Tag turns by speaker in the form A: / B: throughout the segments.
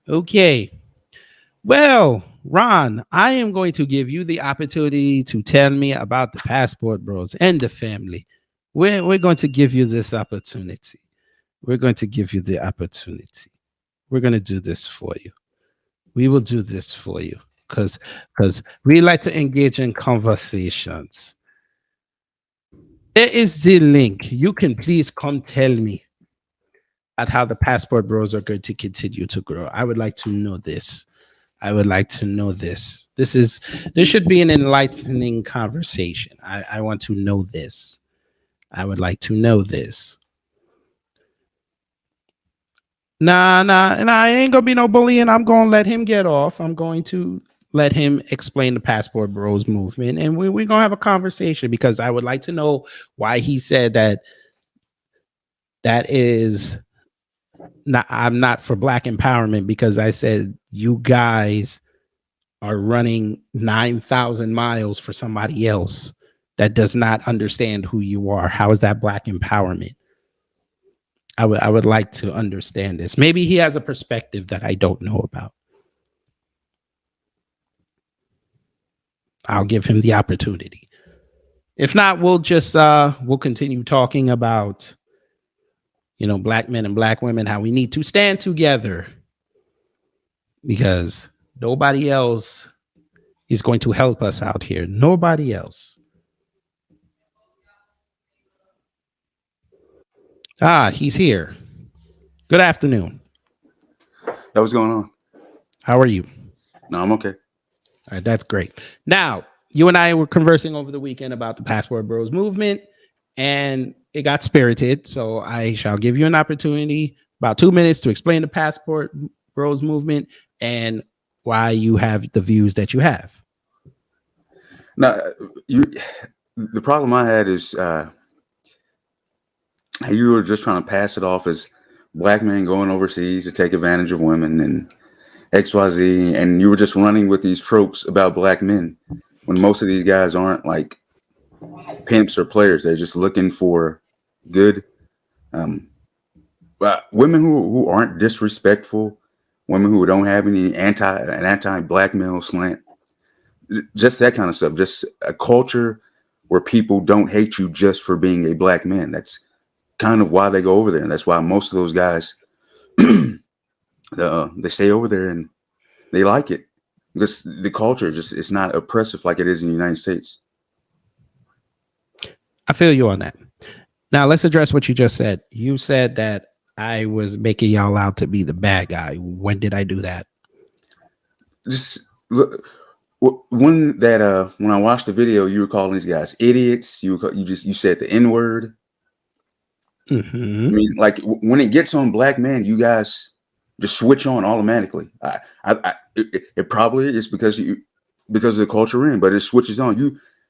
A: Okay. Well, Ron, I am going to give you the opportunity to tell me about the Passport Bros and the family. We're going to give you this opportunity. We're going to give you the opportunity. We're going to do this for you. We will do this for you because we like to engage in conversations. There is the link. You can please come tell me at how the Passport Bros are going to continue to grow. I would like to know this. I would like to know this. This should be an enlightening conversation. I want to know this. I would like to know this. Nah, I ain't gonna be no bullying. I'm gonna let him get off. I'm going to let him explain the Passport Bros movement, and we're gonna have a conversation because I would like to know why he said that is not. I'm not for black empowerment because I said you guys are running 9,000 miles for somebody else that does not understand who you are. How is that black empowerment? I would like to understand this. Maybe he has a perspective that I don't know about. I'll give him the opportunity. If not, we'll continue talking about black men and black women, how we need to stand together because nobody else is going to help us out here. Nobody else. He's here. Good afternoon.
B: That what's going on?
A: How are you?
B: No, I'm okay.
A: All right, that's great. Now, you and I were conversing over the weekend about the Passport Bros movement, and it got spirited. So I shall give you an opportunity, about 2 minutes, to explain the Passport Bros movement and why you have the views that you have.
B: Now, the problem I had is you were just trying to pass it off as black men going overseas to take advantage of women and XYZ, and you were just running with these tropes about black men when most of these guys aren't like pimps or players. They're just looking for good women who aren't disrespectful, women who don't have an anti-black male slant, just that kind of stuff. Just a culture where people don't hate you just for being a black man. That's kind of why they go over there, and that's why most of those guys they stay over there and they like it because the culture just it's not oppressive like it is in the United States.
A: I feel you on that. Now let's address what you just said. You said that I was making y'all out to be the bad guy. When did I do that?
B: Just look. When I watched the video, you were calling these guys idiots. You said the N-word.
A: Mm-hmm.
B: I mean, like when it gets on black men, you guys just switch on automatically. It probably is because of the culture we're in, but it switches on.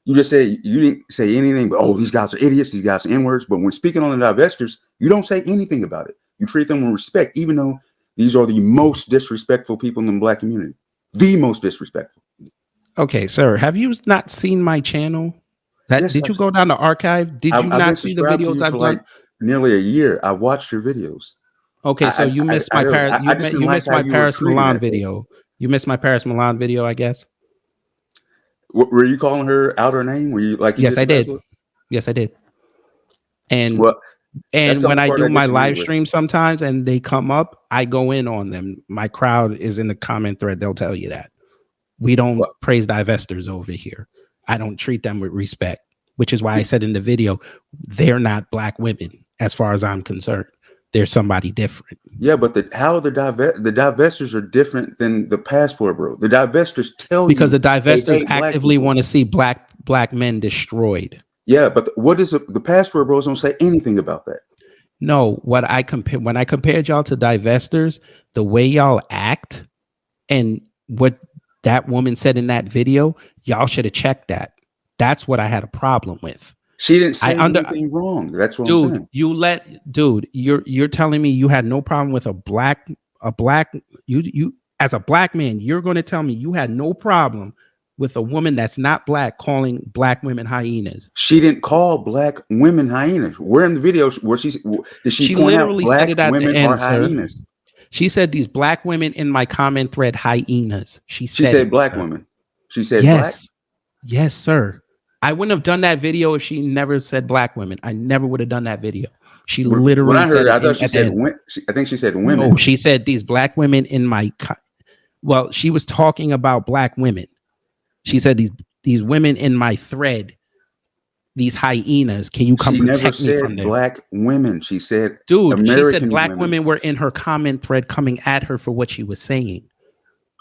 B: You just say you didn't say anything, but these guys are idiots, these guys are N-words. But when speaking on the divestors, you don't say anything about it. You treat them with respect, even though these are the most disrespectful people in the black community. The most disrespectful.
A: Okay, sir. Have you not seen my channel?
B: Yes,
A: did you go down the archive? Did you not see the videos I've done?
B: Like nearly a year. I watched your videos.
A: Okay, so you missed my Paris. You missed my Paris Milan video. You missed my Paris Milan video, I guess.
B: Were you calling her out her name? Were you like?
A: Yes, I did. Yes, I did. And when I do my live stream sometimes and they come up, I go in on them. My crowd is in the comment thread. They'll tell you that. We don't praise divestors over here. I don't treat them with respect, which is why I said in the video, they're not black women as far as I'm concerned. They're somebody different.
B: Yeah, but how the divestors are different than the Passport Bro. The divestors tell you
A: because the divestors actively want to see black men destroyed.
B: Yeah, but what is the Passport Bros don't say anything about that.
A: No, when I compared y'all to divestors, the way y'all act and what that woman said in that video, y'all should have checked that. That's what I had a problem with.
B: She didn't say anything wrong. That's what I'm saying.
A: You're telling me you had no problem with you as a black man, you're going to tell me you had no problem with a woman that's not black calling black women hyenas.
B: She didn't call black women hyenas. Where in the video where did she
A: She
B: point out
A: literally said
B: black
A: it at the
B: women are
A: end, sir.
B: hyenas?
A: She said these black women in my comment thread hyenas. She
B: She
A: said
B: said
A: it,
B: black
A: sir.
B: women. She said black.
A: Yes. Yes, sir. I wouldn't have done that video if she never said black women. I never would have done that video. She
B: When
A: literally
B: I heard
A: said
B: it,
A: it
B: I thought she
A: at the
B: said
A: end.
B: I think she said
A: No,
B: women.
A: she said these black women in my well, she was talking about black women. She said these women in my thread, these hyenas, can you come
B: She never
A: protect me from
B: said
A: them?
B: black women. She said
A: Dude, she said
B: American
A: black
B: women.
A: women were in her comment thread coming at her for what she was saying.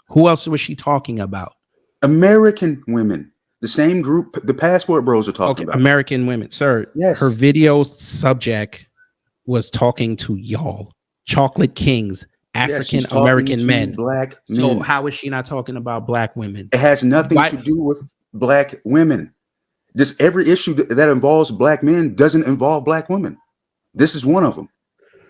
A: Who else was she talking about?
B: American women. The same group the passport bros are talking
A: Okay,
B: about.
A: American women. Sir, her
B: Yes.
A: video subject was talking to y'all, chocolate kings,
B: Yes, she's
A: African
B: talking
A: American
B: to
A: men.
B: black
A: So
B: men.
A: how is she not talking about black women?
B: It has nothing
A: Why?
B: to do with black women. Just every issue that involves black men doesn't involve black women. This is one of them.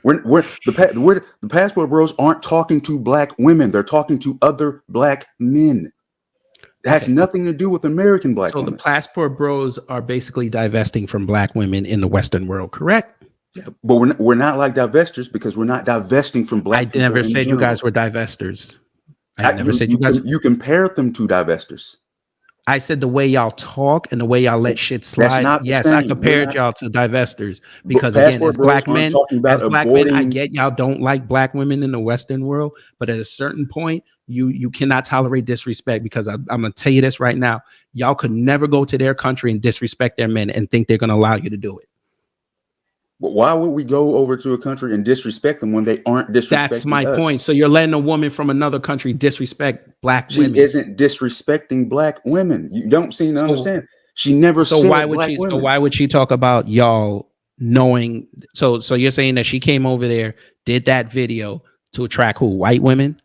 B: The passport bros aren't talking to black women. They're talking to other black men. It has
A: Okay.
B: nothing to do with American black
A: So the
B: women.
A: passport bros are basically divesting from black women in the Western world, correct?
B: Yeah, but we're not like divestors because we're not divesting from
A: I
B: black people
A: never
B: in
A: said you
B: general.
A: guys were divestors. I never said you
B: You
A: guys.
B: you compare them to divestors.
A: I said the way y'all talk and the way y'all let shit
B: That's
A: slide.
B: not the
A: Yes, I
B: same. We're
A: compared
B: not.
A: y'all to divestors
B: But
A: because again,
B: passport bros aren't talking about
A: as black men, I
B: aborting.
A: get y'all don't like black women in the Western world, but at a certain point, you cannot tolerate disrespect because I'm gonna tell you this right now. Y'all could never go to their country and disrespect their men and think they're gonna allow you to do it.
B: But why would we go over to a country and disrespect them when they aren't
A: That's
B: disrespecting
A: my point.
B: us?
A: So you're letting a woman from another country disrespect black
B: She
A: women.
B: isn't disrespecting black women. You don't seem to
A: So
B: understand. She never
A: so why
B: said
A: would
B: black
A: she so
B: women.
A: why would she talk about y'all knowing so you're saying that she came over there, did that video to attract who? White women?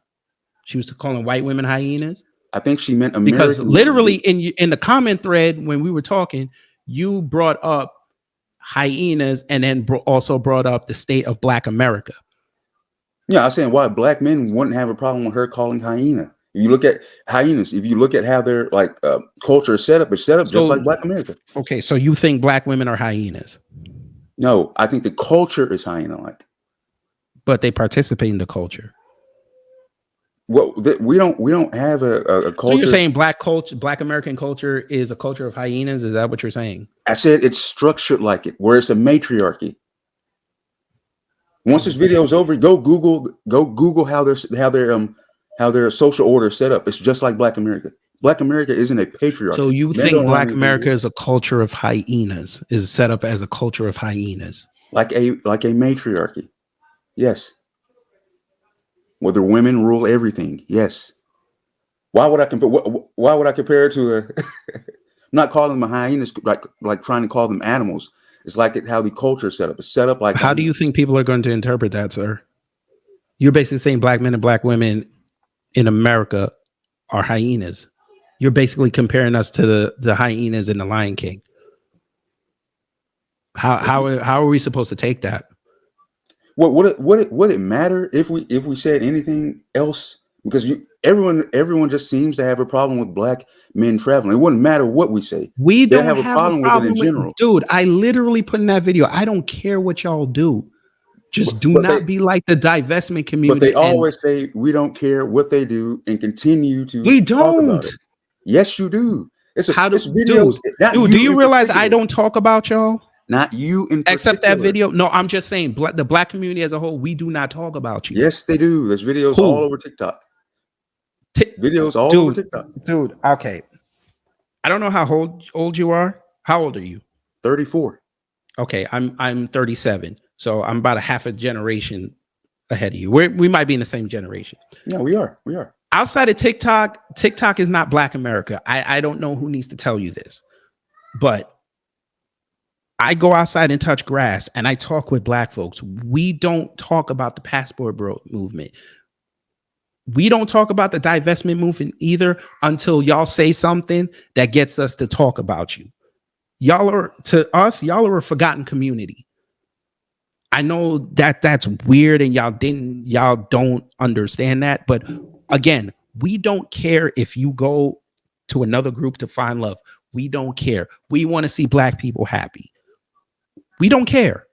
A: She was calling white women hyenas?
B: I think she meant
A: Because
B: American women.
A: literally in the comment thread when we were talking, you brought up hyenas and then also brought up the state of black America.
B: Yeah, I was saying why black men wouldn't have a problem with her calling hyena. If you look at hyenas, if you look at how their culture is set up, it's set up just like
A: So
B: Black America.
A: okay, so you think black women are hyenas,
B: No, I think the culture is hyena like.
A: but they participate in the culture.
B: Well, we don't have a
A: So you're
B: culture.
A: saying black culture, black American culture is a culture of hyenas? Is that what you're saying?
B: I said it's structured like it, where it's a matriarchy. Once this video is over, go Google how their social order is set up. It's just like Black America. Black America isn't a
A: So
B: patriarchy.
A: you
B: Men
A: think
B: don't run
A: black
B: anything
A: America
B: here.
A: is a culture of hyenas, is set up as a culture of hyenas?
B: Like a matriarchy. Yes. Whether women rule everything. Yes. Why would I compare? Why would I compare it to a? I'm not calling them hyenas like trying to call them animals. It's like how the culture is set up. It's set up like
A: How do you
B: hyenas.
A: think people are going to interpret that, sir? You're basically saying black men and black women in America are hyenas. You're basically comparing us to the hyenas in the Lion King. How are we supposed to take that?
B: What would it matter if we said anything else? Because everyone just seems to have a problem with black men traveling. It wouldn't matter what we say.
A: We
B: They
A: don't
B: have a
A: have a
B: problem with it in
A: problem with,
B: general.
A: dude. I literally put in that video. I don't care what y'all do. Just do
B: But they
A: not be like the divestment
B: but they
A: community. And
B: always say we don't care what they do and continue to
A: we
B: talk about
A: don't.
B: it. Yes, you do.
A: How do
B: It's videos, not
A: dude? Do
B: you
A: you
B: in
A: realize I
B: particular.
A: don't talk about y'all
B: Not you in
A: except that
B: particular.
A: video? No, I'm just saying the black community as a whole. We do not talk about you.
B: Yes, they do. There's videos all
A: Who?
B: over TikTok.
A: Ti-
B: Videos all over
A: dude,
B: TikTok.
A: dude. Okay, I don't know how old you are. How old are you?
B: 34.
A: Okay, I'm 37, so I'm about a half a generation ahead of you. We might be in the same generation.
B: Yeah, we are. We are.
A: Outside of TikTok, TikTok is not Black America. I don't know who needs to tell you this, but I go outside and touch grass and I talk with black folks. We don't talk about the passport bro movement. We don't talk about the divestment movement either until y'all say something that gets us to talk about you. Y'all are to us, y'all are a forgotten community. I know that that's weird and y'all don't understand that, but again, we don't care if you go to another group to find love. We don't care. We want to see black people happy. We don't care.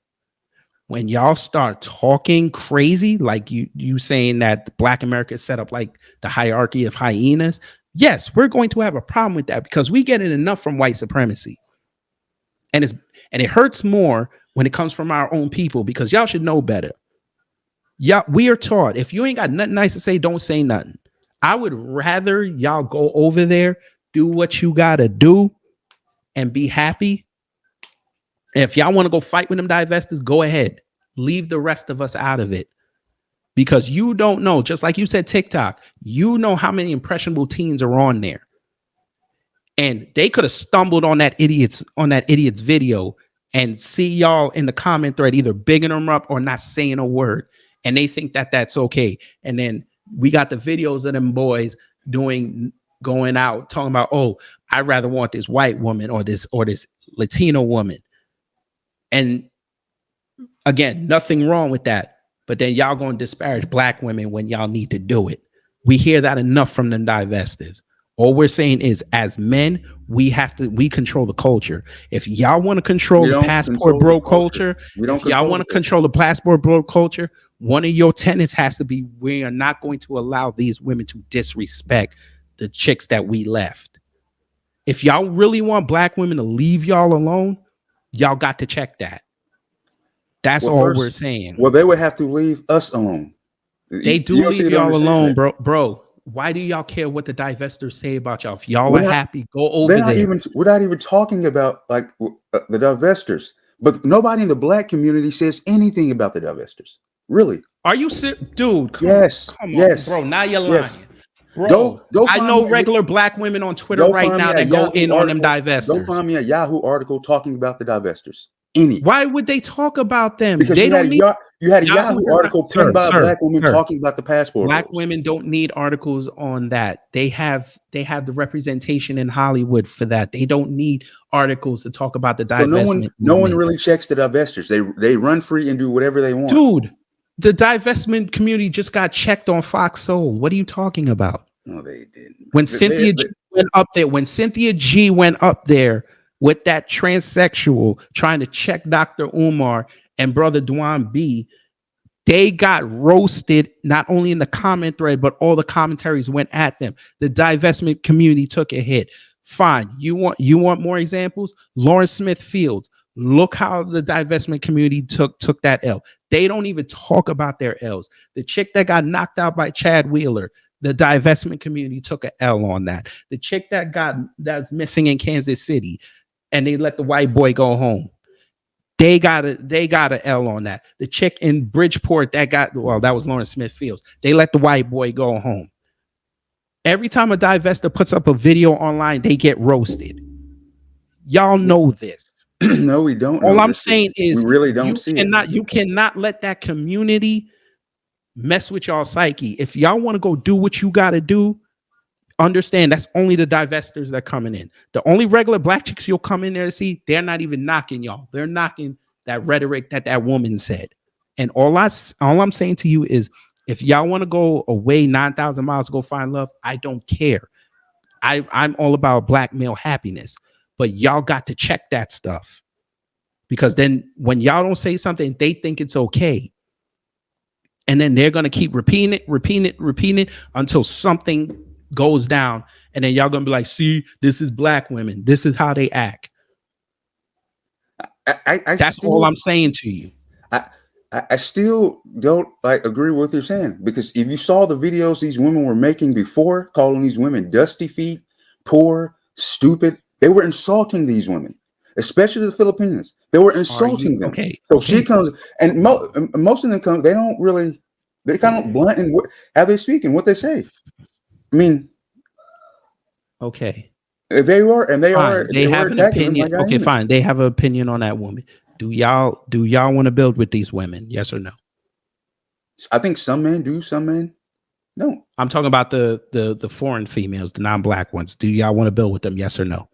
A: When y'all start talking crazy, like you saying that black America is set up like the hierarchy of hyenas, yes, we're going to have a problem with that because we get it enough from white supremacy. And it hurts more when it comes from our own people because y'all should know better. Y'all, we are taught if you ain't got nothing nice to say, don't say nothing. I would rather y'all go over there, do what you gotta do, and be happy. And if y'all want to go fight with them divestors, go ahead. Leave the rest of us out of it. Because you don't know, just like you said, TikTok, you know how many impressionable teens are on there. And they could have stumbled on that idiot's video and see y'all in the comment thread either bigging them up or not saying a word. And they think that that's okay. And then we got the videos of them boys going out talking about, oh, I rather want this white woman or this Latino woman. And again, nothing wrong with that. But then y'all going to disparage black women when y'all need to do it. We hear that enough from the divestors. All we're saying is, as men, we control the culture. If y'all want to control the passport bro culture, if y'all want to control the passport bro culture, one of your tenets has to be, we are not going to allow these women to disrespect the chicks that we left. If y'all really want black women to leave y'all alone, y'all got to check that. That's all we're saying.
B: Well, they would have to leave us alone.
A: They do leave y'all alone, bro. Why do y'all care what the divestors say about y'all? If y'all are happy, go over there.
B: We're not even talking about like the divestors, but nobody in the black community says anything about the divestors. Really?
A: Are you dude? Come on, bro. Now you're lying. Bro, I know regular black women on Twitter right now that go in on them divestors.
B: Go find me a Yahoo article talking about the divestors. Any.
A: Why would they talk about them?
B: Because
A: they
B: you had a Yahoo article pinned by a black woman talking about the passport.
A: Black women don't need articles on that. They have the representation in Hollywood for that. They don't need articles to talk about the divestment.
B: So no one really checks the divestors. They run free and do whatever they want.
A: Dude, the divestment community just got checked on Fox Soul. What are you talking about?
B: No, they didn't.
A: When Cynthia G went up there with that transsexual trying to check Dr. Umar and brother Dwan B, they got roasted not only in the comment thread, but all the commentaries went at them. The divestment community took a hit. Fine. You want more examples? Lawrence Smith Fields. Look how the divestment community took that L. They don't even talk about their L's. The chick that got knocked out by Chad Wheeler, the divestment community took an L on that. The chick that's missing in Kansas City, and they let the white boy go home. They got a L on that. The chick in Bridgeport that was Lawrence Smith Fields. They let the white boy go home. Every time a divestor puts up a video online, they get roasted. Y'all know this.
B: No, we don't.
A: All I'm saying is
B: we really don't see it.
A: You cannot let that community mess with y'all psyche. If y'all want to go do what you got to do, understand that's only the divestors that coming in. The only regular black chicks you'll come in there to see, they're not even knocking y'all. They're knocking that rhetoric that woman said. And all I'm saying to you is, if y'all want to go away 9,000 miles to go find love, I don't care. I'm all about black male happiness, but y'all got to check that stuff, because then when y'all don't say something, they think it's okay. And then they're going to keep repeating it until something goes down. And then y'all going to be like, see, this is black women. This is how they act. That's all I'm saying to you.
B: I still don't agree with what you're saying, because if you saw the videos these women were making before, calling these women dusty feet, poor, stupid, they were insulting these women, especially the Filipinas. They were insulting them.
A: Okay.
B: So she comes, and most of them come. They're kind of blunt in how they speak and what they say. I mean,
A: okay.
B: They have
A: an opinion. Okay, fine. They have an opinion on that woman. Do y'all want to build with these women? Yes or no?
B: I think some men do, some men don't.
A: I'm talking about the foreign females, the non-black ones. Do y'all want to build with them? Yes or no?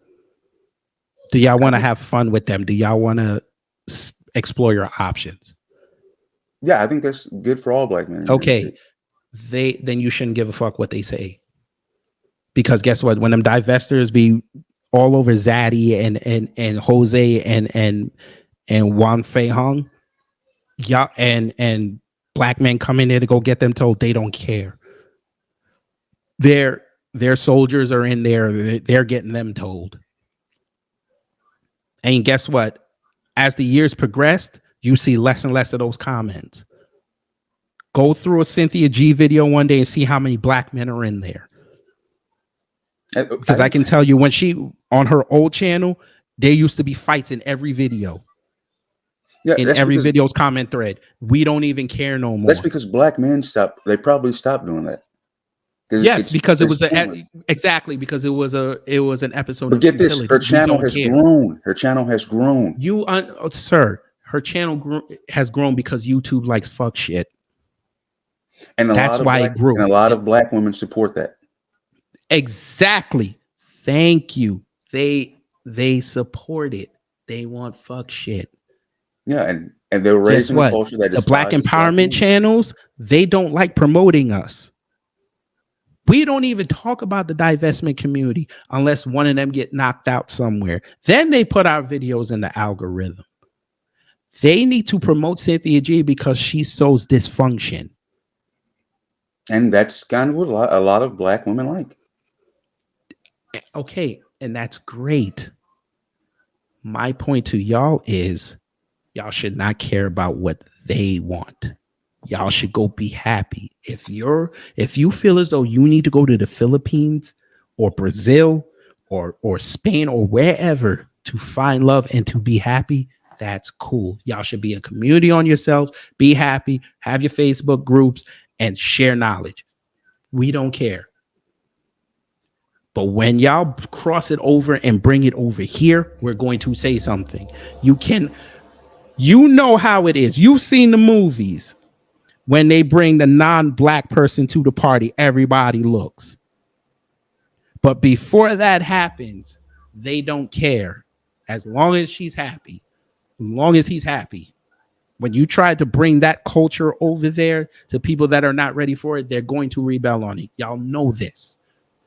A: Do y'all want to have fun with them? Do y'all want to explore your options?
B: Yeah, I think that's good for all black men.
A: Okay, then you shouldn't give a fuck what they say. Because guess what? When them divestors be all over Zaddy and Jose and Juan Fei Hong, yeah, and black men come in there to go get them told they don't care. Their their soldiers are in there. They're getting them told. And guess what? As the years progressed, you see less and less of those comments. Go through a Cynthia G video one day and see how many black men are in there. Because I can tell you when she on her old channel, there used to be fights in every video.
B: Yeah,
A: In every video's comment thread. We don't even care no more.
B: That's because black men stopped. They probably stopped doing that.
A: Yes, because it was exactly because it was an episode.
B: But get this, her channel has grown. Her channel has grown.
A: Sir, her channel has grown because YouTube likes fuck shit.
B: And that's why it grew. And a lot of black women support that.
A: Exactly. Thank you. They support it. They want fuck shit.
B: Yeah, and they're raising a culture that
A: the black empowerment channels, they don't like promoting us. We don't even talk about the divestment community unless one of them get knocked out somewhere. Then they put our videos in the algorithm. They need to promote Cynthia G because she sows dysfunction.
B: And that's kind of what a lot of black women like.
A: Okay, and that's great. My point to y'all is y'all should not care about what they want. Y'all should go be happy. If you feel as though you need to go to the Philippines or Brazil or Spain or wherever to find love and to be happy, that's cool. Y'all should be a community on yourselves, be happy, have your Facebook groups, and share knowledge. We don't care. But when y'all cross it over and bring it over here, we're going to say something. You know how it is. You've seen the movies. When they bring the non-black person to the party, everybody looks. But before that happens, they don't care. As long as she's happy, as long as he's happy. When you try to bring that culture over there to people that are not ready for it, they're going to rebel on it. Y'all know this.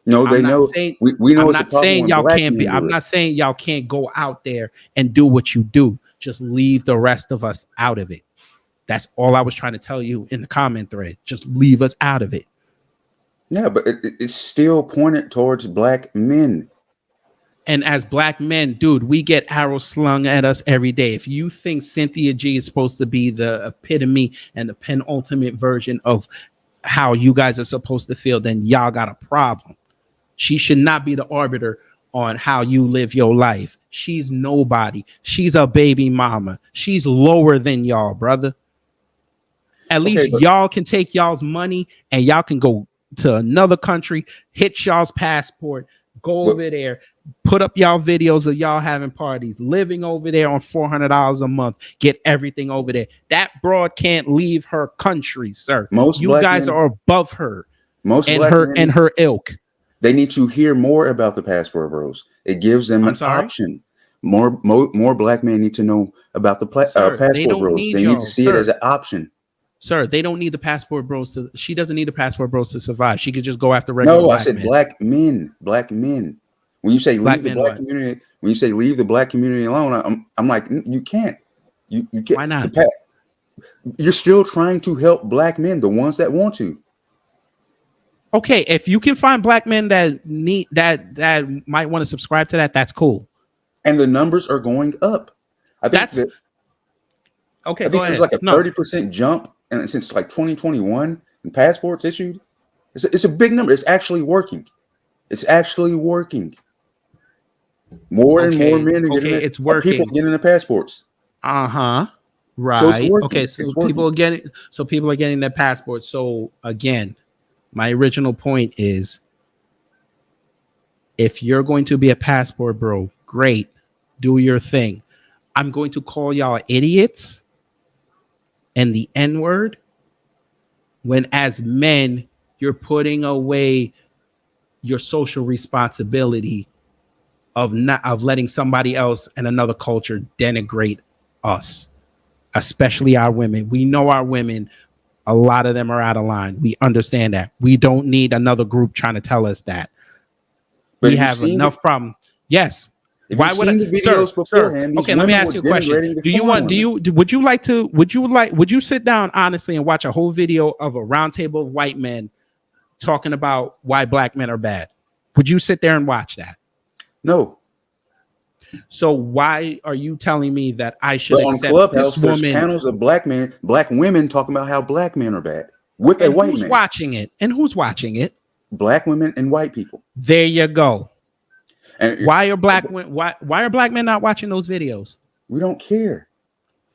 B: No, they know. We know.
A: I'm not saying y'all can't be. I'm not saying y'all can't go out there and do what you do. Just leave the rest of us out of it. That's all I was trying to tell you in the comment thread. Just leave us out of it.
B: Yeah, but it's still pointed towards black men.
A: And as black men, dude, we get arrows slung at us every day. If you think Cynthia G is supposed to be the epitome and the penultimate version of how you guys are supposed to feel, then y'all got a problem. She should not be the arbiter on how you live your life. She's nobody. She's a baby mama. She's lower than y'all, brother. At least y'all can take y'all's money and y'all can go to another country, hit y'all's passport, go over there, put up y'all videos of y'all having parties, living over there on $400 a month, get everything over there. That broad can't leave her country, sir. You guys are above her.
B: Most
A: and her ilk.
B: They need to hear more about the passport bros. It gives them an option. More black men need to know about the passport bros. They need to see it as an option.
A: Sir, they don't need the passport bros to. She doesn't need the passport bros to survive. She could just go after regular.
B: No, I said black men. Black men. When you say leave the black community, when you say leave the black community alone, I'm like, you can't. You can't.
A: Why not?
B: You're still trying to help black men, the ones that want to.
A: Okay, if you can find black men that need that might want to subscribe to that, that's cool.
B: And the numbers are going up. I think
A: okay.
B: I think there's like a 30% jump, and since like 2021, and passports issued, it's a big number. It's actually working. It's actually working. More and more men are getting it.
A: It's working.
B: People getting the passports.
A: Right.
B: So it's working.
A: Okay. So people are getting their passports. So again, my original point is, if you're going to be a passport bro, great, do your thing. I'm going to call y'all idiots and the N-word when, as men, you're putting away your social responsibility of letting somebody else and another culture denigrate us, especially our women. We know our women, a lot of them are out of line. We understand that. We don't need another group trying to tell us that.
B: But
A: We
B: if you've
A: have
B: seen the
A: enough problem. Yes.
B: if you've
A: Why would I,
B: seen the
A: sir,
B: videos
A: sir?
B: beforehand, these
A: Okay, let me
B: women
A: ask
B: were
A: you a question.
B: denigrating the
A: Do you
B: foreign
A: want? Do
B: women.
A: you? Would you like to? Would you like? Would you sit down honestly and watch a whole video of a round table of white men talking about why black men are bad? Would you sit there and watch that?
B: No.
A: So why are you telling me that I should
B: But on
A: accept this
B: Clubhouse, there's
A: woman?
B: panels of black men, black women talking about how black men are bad with a
A: And
B: white
A: who's
B: man.
A: watching it? And who's watching it?
B: Black women and white people.
A: There you go.
B: And
A: Why are why are black men not watching those videos?
B: we don't care.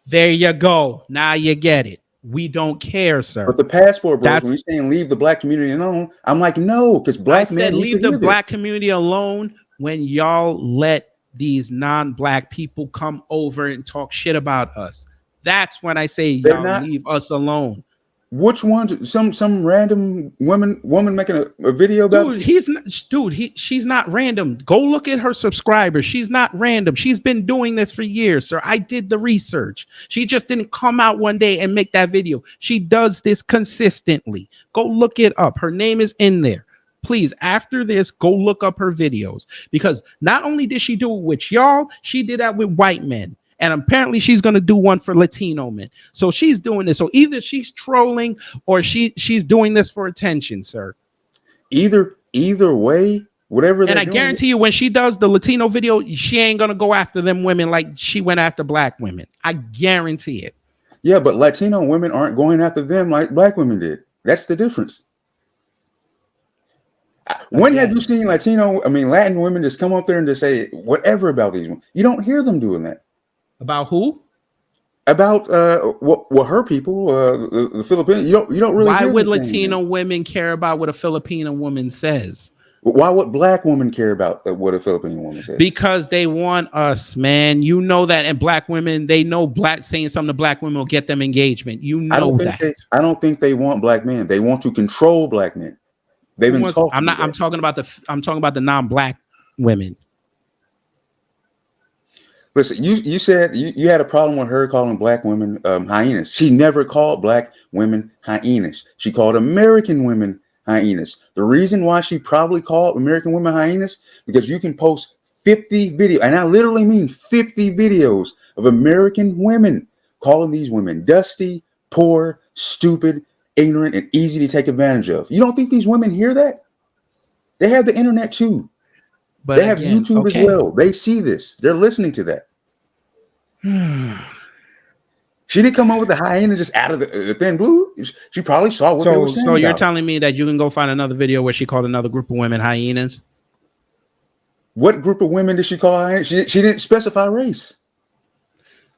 A: There you go. Now you get it. We don't care,
B: But
A: sir.
B: the passport bros, when
A: That's
B: you're saying leave the black community alone, I'm like, no, because
A: I
B: black
A: said
B: men need to
A: leave the
B: hear this.
A: black community alone when y'all let these non-black people come over and talk shit about us. That's when I say
B: They're
A: y'all
B: not.
A: leave us alone.
B: Which ones? Some random woman making a video about.
A: Dude, he's not, dude. She's not random. Go look at her subscribers. She's not random. She's been doing this for years, sir. I did the research. She just didn't come out one day and make that video. She does this consistently. Go look it up. Her name is in there. Please, after this, go look up her videos because not only did she do it with y'all, she did that with white men. And apparently she's going to do one for Latino men. So she's doing this. So either she's trolling or she's doing this for attention, sir.
B: Either way, whatever
A: And
B: they're
A: I
B: doing.
A: guarantee you, when she does the Latino video, she ain't gonna go after them women like she went after black women. I guarantee it.
B: Yeah, but Latino women aren't going after them like black women did. That's the difference. When have you seen Latin women just come up there and just say whatever about these women? You don't hear them doing that.
A: About who?
B: About what her people, the Filipinos. You don't really.
A: Why
B: hear
A: would
B: them saying
A: Latino
B: that.
A: women care about what a Filipino woman says?
B: Why would black women care about what a Filipino woman says?
A: Because they want us, man. You know that. And black women, they know black saying something to black women will get them engagement. You know that.
B: I don't think they want black men. They want to control black men. They've been taught.
A: I'm talking about the non-black women.
B: Listen, you said you had a problem with her calling black women hyenas. She never called black women hyenas. She called American women hyenas. The reason why she probably called American women hyenas, because you can post 50 videos, and I literally mean 50 videos of American women calling these women dusty, poor, stupid, ignorant, and easy to take advantage of. You don't think these women hear that? They have the internet too.
A: But
B: they have YouTube as well. They see this. They're listening to that. She didn't come up with the hyena just out of the thin blue. She probably saw what they were saying.
A: So you're telling me that you can go find another video where she called another group of women hyenas?
B: What group of women did she call hyenas? She didn't specify race.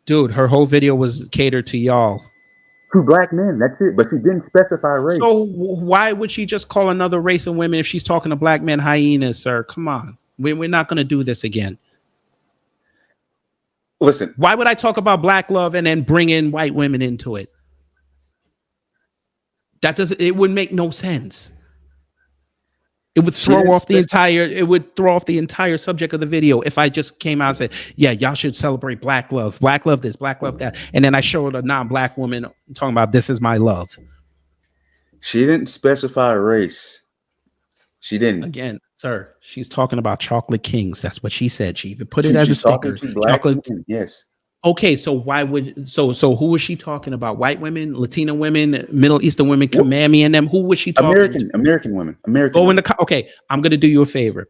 A: Dude, her whole video was catered to y'all.
B: To black men, that's it. But she didn't specify race.
A: So why would she just call another race of women if she's talking to black men hyenas, sir? Come on. We're not going to do this again.
B: Listen.
A: Why would I talk about black love and then bring in white women into it? It would make no sense. It would throw off the entire subject of the video if I just came out and said, yeah, y'all should celebrate black love this, black love that. And then I showed a non-black woman talking about this is my love.
B: She didn't specify race. She didn't.
A: Again, sir, she's talking about chocolate kings. That's what she said. She even put it as a sticker. Chocolate.
B: Yes.
A: Okay, so who was she talking about? White women, Latino women, Middle Eastern women, Kamami and them? Who was she talking
B: to? American women.
A: Okay, I'm gonna do you a favor.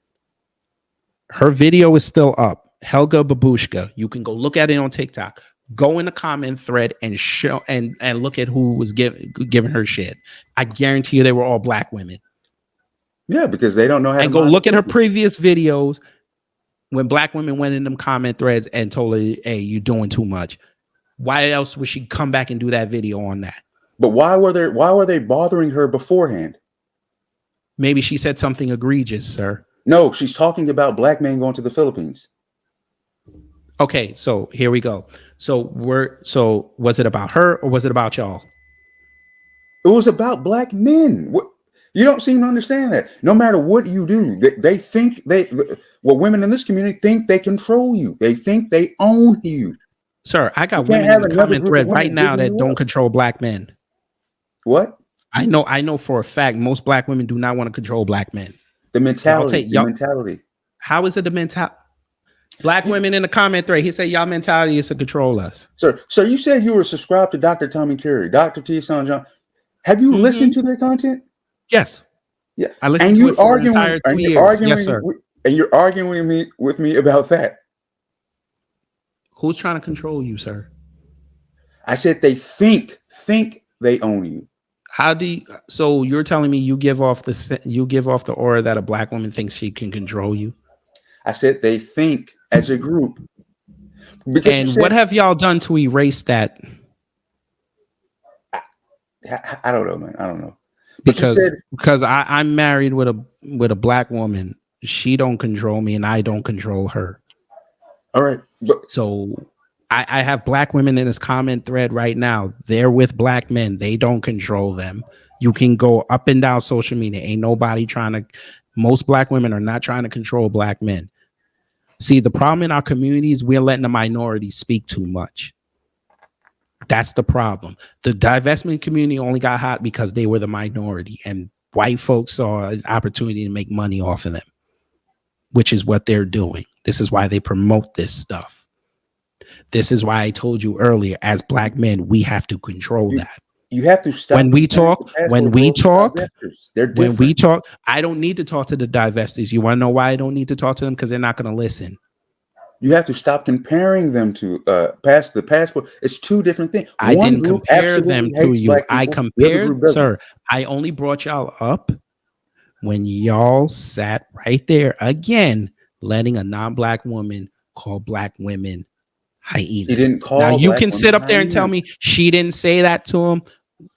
A: Her video is still up. Helga Babushka. You can go look at it on TikTok. Go in the comment thread and show and look at who was giving her shit. I guarantee you they were all black women.
B: Yeah, because they don't know how
A: and go look at her previous videos when black women went in them comment threads and told her, hey, you're doing too much. Why else would she come back and do that video on that?
B: But why were they bothering her beforehand?
A: Maybe she said something egregious, sir.
B: No, she's talking about black men going to the Philippines.
A: Okay, so here we go. So was it about her or was it about y'all?
B: It was about black men. You don't seem to understand that. No matter what you do, they think women in this community think they control you. They think they own you.
A: Sir, I got women in the comment thread right now that don't control black men.
B: What?
A: I know for a fact most black women do not want to control black men.
B: The mentality.
A: How is it the mentality? Black women in the comment thread, he said, y'all mentality is to control us.
B: Sir, you said you were subscribed to Dr. Tommy Carey, Dr. T. Son John. Have you listened to their content?
A: Yes.
B: Yeah.
A: I listened
B: And
A: to
B: you
A: it for an
B: arguing
A: entire
B: and
A: 2
B: you're
A: years. Yes,
B: arguing
A: sir.
B: and you're arguing with me about that.
A: Who's trying to control you, sir?
B: I said they think they own you.
A: How do you, so you're telling me you give off the aura that a black woman thinks she can control you?
B: I said they think as a group. Because you
A: And what
B: said
A: have y'all done to erase that?
B: I don't know, man. I don't know. But you
A: Because
B: said
A: I'm married with a black woman. She don't control me and I don't control her.
B: all right, but
A: So I have black women in this comment thread right now. They're with black men. They don't control them. You can go up and down social media. Ain't nobody trying to, most black women are not trying to control black men. See, the problem in our communities, we're letting the minorities speak too much. That's the problem. The divestment community only got hot because they were the minority and white folks saw an opportunity to make money off of them, which is what they're doing. This is why they promote this stuff. This is why I told you earlier, as black men, we have to control that.
B: you have to stop
A: When we
B: comparing
A: talk,
B: the passport bros to divestors. They're different.
A: I don't need to talk to the divestors. You want to know why I don't need to talk to them? Because they're not going to listen.
B: You have to stop comparing them to the passport. It's two different things.
A: I
B: One
A: didn't
B: group
A: compare them
B: absolutely
A: to
B: hates
A: you.
B: black
A: I
B: people. The other
A: compared,
B: group doesn't.
A: sir. I only brought y'all up when y'all sat right there again, letting a non-black woman call black women hyenas.
B: She didn't call
A: Now you
B: black
A: can
B: women
A: sit up there and tell
B: hyenas.
A: me she didn't say that to him.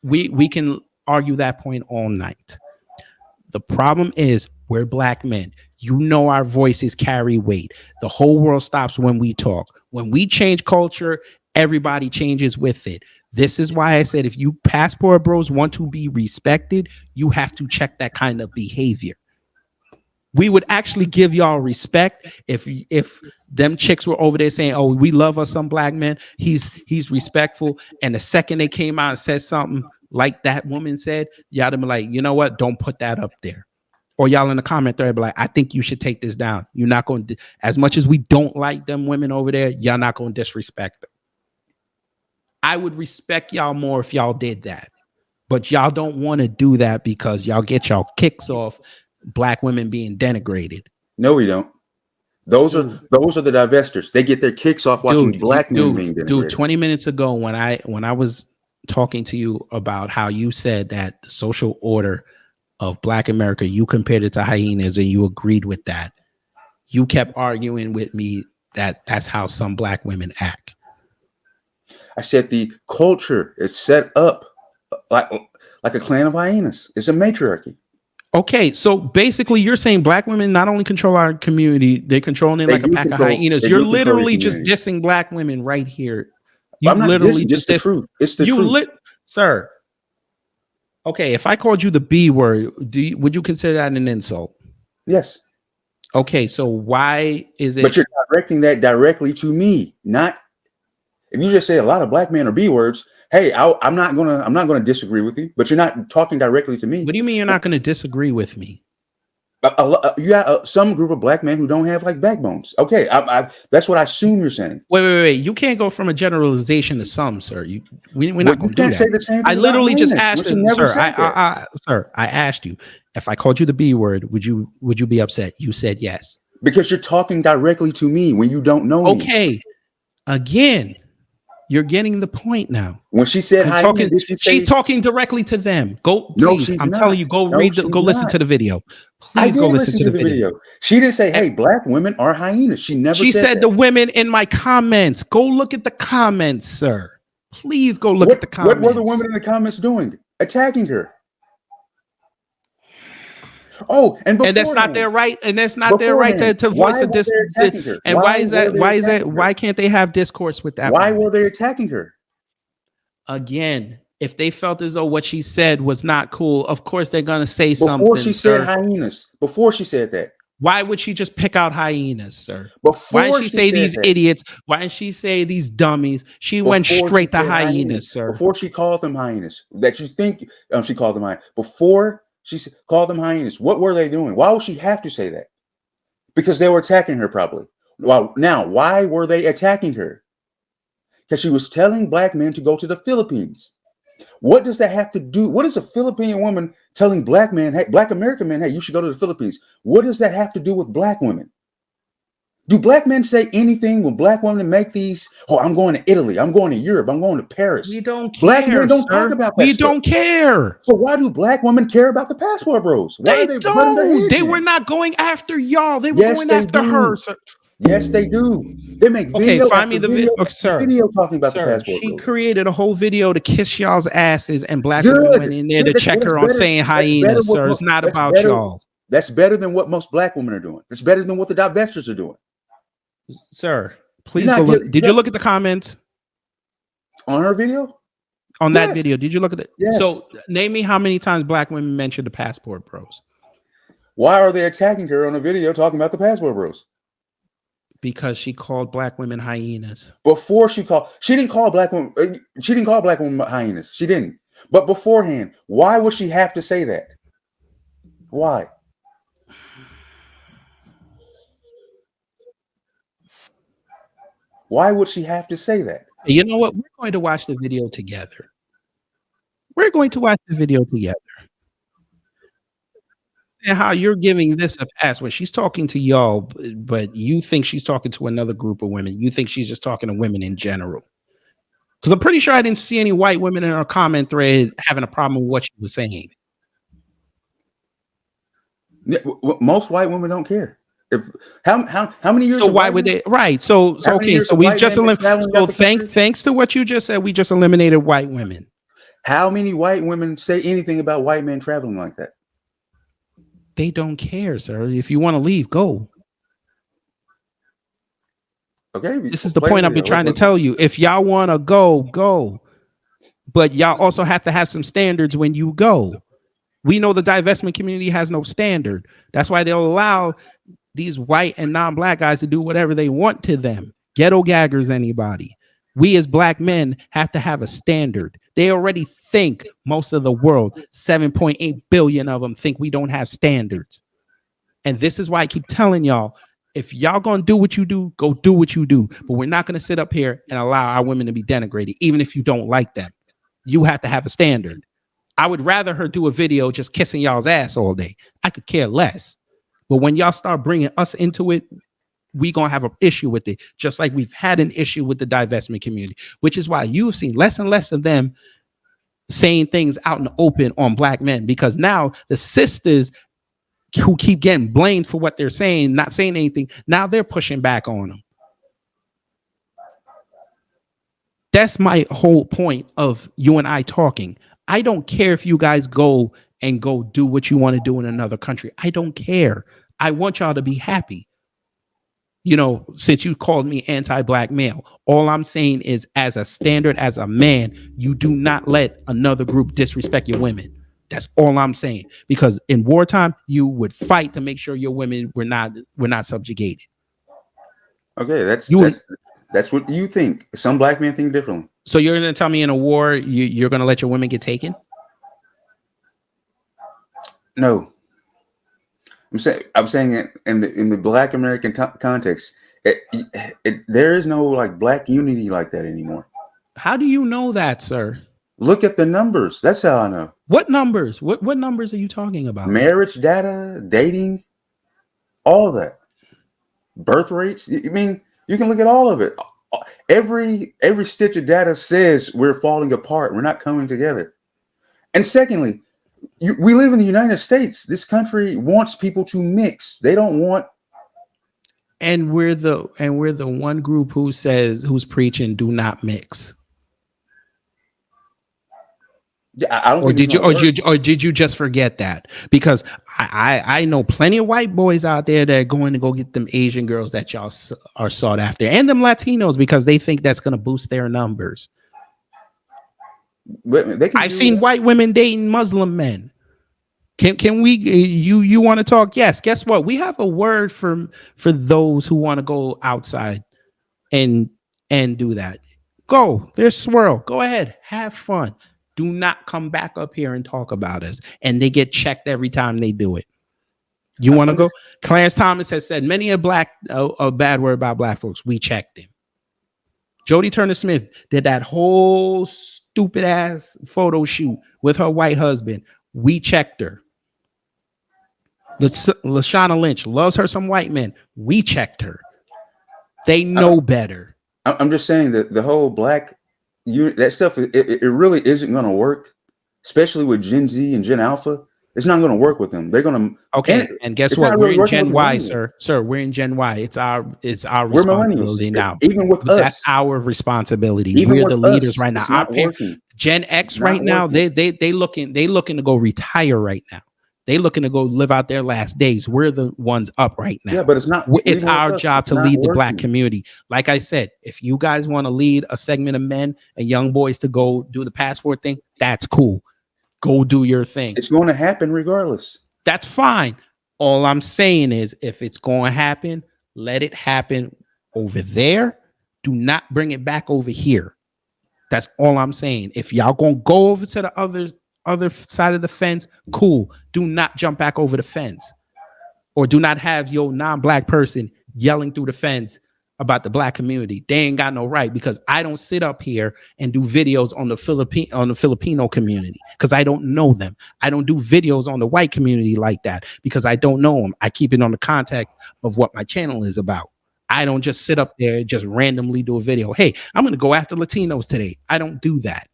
A: We can argue that point all night. The problem is we're black men. You know our voices carry weight. The whole world stops when we talk. When we change culture, everybody changes with it. This is why I said if you passport bros want to be respected, you have to check that kind of behavior. We would actually give y'all respect if them chicks were over there saying, "Oh, we love us some black men. He's respectful." And the second they came out and said something like that woman said, y'all to be like, you know what? Don't put that up there. Or y'all in the comment thread be like, I think you should take this down. You're not going to, as much as we don't like them women over there, y'all not going to disrespect them. I would respect y'all more if y'all did that. But y'all don't want to do that because y'all get y'all kicks off black women being denigrated.
B: No, we don't. Those are the divestors. They get their kicks off watching black men being denigrated.
A: 20 minutes ago when I was talking to you about how you said that the social order of black America, you compared it to hyenas and you agreed with that. You kept arguing with me that that's how some black women act.
B: I said the culture is set up like a clan of hyenas. It's a matriarchy.
A: Okay, so basically you're saying black women not only control our community, they're controlling like a pack of hyenas. You're literally just dissing black women right here.
B: I'm not dissing, just the truth. It's the truth.
A: Sir. Okay, if I called you the B word, would you consider that an insult?
B: Yes.
A: Okay, so why is it?
B: But you're directing that directly to me, not if you just say a lot of black men are B words. Hey, I'm not gonna disagree with you, but you're not talking directly to me.
A: What do you mean you're not going to disagree with me?
B: You got some group of black men who don't have like backbones. Okay, that's what I assume you're saying.
A: Wait. You can't go from a generalization to some, sir. We're not going to do that.
B: Say the same thing.
A: I literally just asked you, sir.
B: Sir,
A: I asked you if I called you the B word, would you be upset? You said yes.
B: Because you're talking directly to me when you don't know me.
A: Okay, again. You're getting the point now.
B: When she said hi,
A: she's talking directly to them. Go, please. No, I'm telling you, go listen to the video. Please go listen to the video.
B: She didn't say, hey, black women are hyenas. She
A: said the women in my comments. Go look at the comments, sir. Please go look at the comments.
B: What were the women in the comments doing? Attacking her. Oh, and
A: that's not their right. And that's not their right to voice a discourse. And why is that? Why can't they have discourse with that?
B: Why were they attacking her?
A: Again, if they felt as though what she said was not cool, of course they're gonna say something.
B: Before she said hyenas. Before she said that.
A: Why would she just pick out hyenas, sir?
B: Why
A: did she say these idiots? Why did she say these dummies? She went straight to hyenas, sir.
B: Before she called them hyenas, that you think she called them hyenas. Before she called them hyenas, what were they doing? Why would she have to say that? Because they were attacking her probably. Well, now, why were they attacking her? Because she was telling black men to go to the Philippines. What does that have to do? What is a Philippine woman telling black men, hey, black American men, hey, you should go to the Philippines? What does that have to do with black women? Do black men say anything when black women make these? Oh, I'm going to Italy. I'm going to Europe. I'm going to
A: We
B: Paris.
A: don't
B: Black men
A: care,
B: don't talk
A: sir.
B: about that
A: We
B: stuff.
A: don't care.
B: So why do black women care about the passport bros? Why are
A: They
B: they butting their
A: don't.
B: heads
A: They were
B: in?
A: not going after y'all. They were
B: Yes,
A: going
B: they
A: after her,
B: do.
A: sir.
B: Yes, they do. They make
A: Okay,
B: video
A: find me
B: after
A: the
B: video
A: video,
B: after
A: sir.
B: video talking about the
A: Sir,
B: passport
A: she
B: bros.
A: created a whole video to kiss y'all's asses, and black women went
B: Good.
A: in there
B: Good.
A: to
B: That's
A: check
B: what is
A: her on
B: better.
A: saying
B: That's better.
A: hyenas, sir. It's not
B: That's
A: about
B: better.
A: y'all,
B: That's better than what most black women are doing. That's better than what the divestors are doing.
A: sir.
B: You're
A: Please go
B: not
A: look.
B: getting
A: Did you look at the comments
B: on her video.
A: on that
B: Yes.
A: video? Did you look at it?
B: Yes.
A: So, name me how many times black women mentioned the passport bros.
B: Why are they attacking her on a video talking about the passport bros?
A: Because she called black women hyenas.
B: Before she didn't call black women. She didn't call black women hyenas. She didn't. But beforehand, why would she have to say that? Why? Why would she have to say that?
A: You know what? We're going to watch the video together. We're going to watch the video together. And how you're giving this a pass when she's talking to y'all, but you think she's talking to another group of women. You think she's just talking to women in general. Because I'm pretty sure I didn't see any white women in our comment thread having a problem with what she was saying.
B: Most white women don't care. If how many years
A: So
B: of
A: why
B: white
A: would
B: men?
A: they? Right. So
B: How many
A: okay.
B: years
A: So
B: of
A: we've
B: white
A: just
B: men been
A: eliminated.
B: traveling
A: So
B: out the country?
A: thanks to what you just said, we just eliminated white women.
B: How many white women say anything about white men traveling like that?
A: They don't care, sir. If you want to leave, go.
B: Okay,
A: This is the
B: play the
A: point I've been
B: video.
A: trying to tell you. If y'all want to go, go. But y'all also have to have some standards when you go. We know the divestment community has no standard. That's why they'll allow these white and non-black guys to do whatever they want to them. Ghetto gaggers, anybody. We as black men have to have a standard. They already think, most of the world, 7.8 billion of them think we don't have standards. And this is why I keep telling y'all, if y'all gonna do what you do, go do what you do. But we're not gonna sit up here and allow our women to be denigrated, even if you don't like them. You have to have a standard. I would rather her do a video just kissing y'all's ass all day. I could care less. But when y'all start bringing us into it, we gonna have an issue with it, just like we've had an issue with the divestment community, which is why you've seen less and less of them saying things out in the open on black men, because now the sisters who keep getting blamed for what they're saying, not saying anything, now they're pushing back on them. That's my whole point of you and I talking. I don't care if you guys go and go do what you want to do in another country. I don't care. I want y'all to be happy. You know, since you called me anti-black male, all I'm saying is, as a standard, as a man, you do not let another group disrespect your women. That's all I'm saying. Because in wartime, you would fight to make sure your women were not subjugated.
B: Okay,
A: You would,
B: that's what you think. Some black men think differently.
A: so you're going to tell me in a war you're going to let your women get taken?
B: No, I'm saying it in the Black American context. There is no like black unity like that anymore.
A: How do you know that, sir?
B: Look at the numbers. That's how I know.
A: What numbers? What numbers are you talking about?
B: Marriage data, dating, all of that. Birth rates. I mean, you can look at all of it. Every stitch of data says we're falling apart. We're not coming together. And secondly, we live in the United States. This country wants people to mix. They don't want.
A: And we're the one group who's preaching do not mix.
B: I don't
A: Or
B: think it's
A: did you
B: gonna work.
A: or did you just forget that? Because I know plenty of white boys out there that are going to go get them Asian girls that y'all are sought after, and them Latinos, because they think that's going to boost their numbers.
B: But they can
A: I've
B: do
A: seen
B: that.
A: white women dating Muslim men. Can we you want to talk? Yes. Guess what? We have a word for those who want to go outside and do that. Go. There's swirl. Go ahead. Have fun. Do not come back up here and talk about us. And they get checked every time they do it. You want to
B: I'm
A: go?
B: just,
A: Clarence Thomas has said many a bad word about black folks. We checked him. Jodie Turner Smith did that whole stupid ass photo shoot with her white husband. We checked her. Lashana Lynch loves her some white men. We checked her. They
B: I,
A: know better.
B: I'm just saying that the whole black unit, that stuff, it really isn't going to work, especially with Gen Z and Gen Alpha. It's not going to work with them. They're going to, and
A: Okay, and guess
B: it's
A: what?
B: not
A: We're
B: really
A: in
B: working with
A: Gen
B: them
A: Y,
B: anyway.
A: sir. Sir, we're in Gen Y. It's our
B: We're millennials.
A: responsibility now.
B: Even with
A: That's
B: us,
A: our responsibility.
B: even
A: We're the
B: with
A: leaders
B: us,
A: right now.
B: it's
A: Our
B: not
A: parents,
B: working.
A: Gen
B: It's
A: X right
B: not
A: now,
B: working.
A: they looking to go retire right now. They looking to go live out their last days. We're the ones up right
B: Yeah,
A: now.
B: but it's not,
A: It's
B: even with
A: our
B: us,
A: job
B: it's
A: to
B: not
A: lead the black
B: working.
A: community. Like I said, if you guys want to lead a segment of men and young boys to go do the passport thing, that's cool. Go do your thing.
B: It's going to happen regardless.
A: That's fine. All I'm saying is, if it's going to happen, let it happen over there. Do not bring it back over here. That's all I'm saying. If y'all gonna go over to the other side of the fence, cool. Do not jump back over the fence, or do not have your non-black person yelling through the fence about the black community. They ain't got no right, because I don't sit up here and do videos on the Filipino community because I don't know them. I don't do videos on the white community like that because I don't know them. I keep it on the context of what my channel is about. I don't just sit up there and just randomly do a video. Hey, I'm going to go after Latinos today. I don't do that.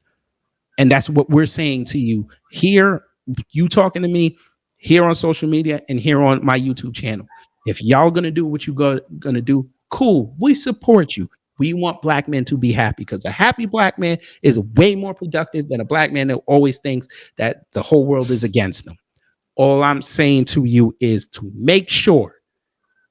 A: And that's what we're saying to you here. You talking to me here on social media and here on my YouTube channel. If y'all gonna do what you gonna do, cool. We support you. We want black men to be happy, because a happy black man is way more productive than a black man that always thinks that the whole world is against them. All I'm saying to you is to make sure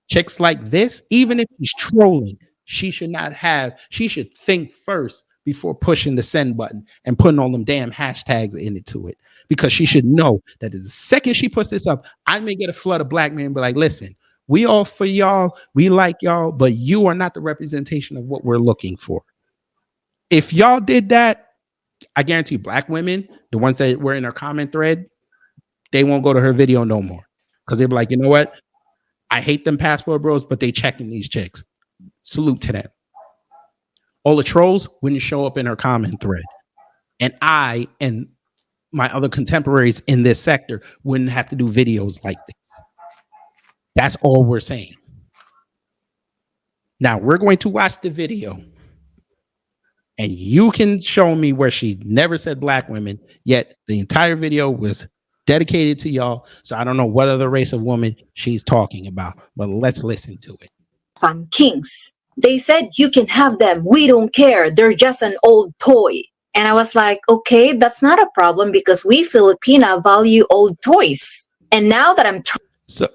A: chicks like this, even if she's trolling, she should think first before pushing the send button and putting all them damn hashtags into it. Because she should know that the second she puts this up, I may get a flood of black men and be like, listen, we all for y'all, we like y'all, but you are not the representation of what we're looking for. If y'all did that, I guarantee you, black women, the ones that were in her comment thread, they won't go to her video no more. Because they'll be like, you know what? I hate them passport bros, but they checking these chicks. Salute to them. All the trolls wouldn't show up in her comment thread. And I and my other contemporaries in this sector wouldn't have to do videos like this. That's all we're saying. Now we're going to watch the video, and you can show me where she never said black women, yet the entire video was dedicated to y'all. So I don't know what other race of woman she's talking about, but let's listen to it.
C: Kings. They said you can have them. We don't care. They're just an old toy. And I was like, okay, that's not a problem because we Filipina value old toys. And now that I'm
A: So,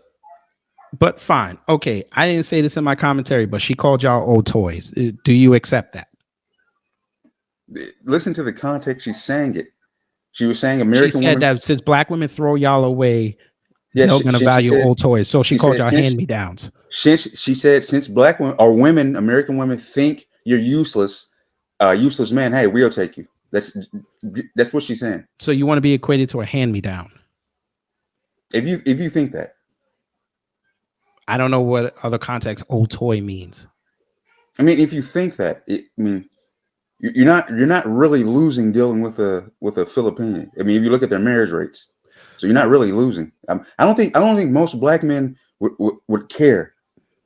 A: but fine. Okay. I didn't say this in my commentary, but she called y'all old toys. Do you accept that?
B: Listen to the context she's saying it. She was saying
A: She
B: American
A: said
B: women.
A: that since black women throw y'all away,
B: Yeah,
A: they're going to
B: she
A: value
B: said,
A: old toys. So she
B: she
A: called
B: said
A: y'all
B: since,
A: hand me downs.
B: since she said since black women or women, American women think you're useless, useless man. Hey, we'll take you. That's what she's saying.
A: So you want to be equated to a hand me down?
B: If you think that,
A: I don't know what other context old toy means.
B: I mean, if you think that, I mean, you're not really losing dealing with a Filipino. I mean, if you look at their marriage rates, so you're not really losing. I don't think most black men would care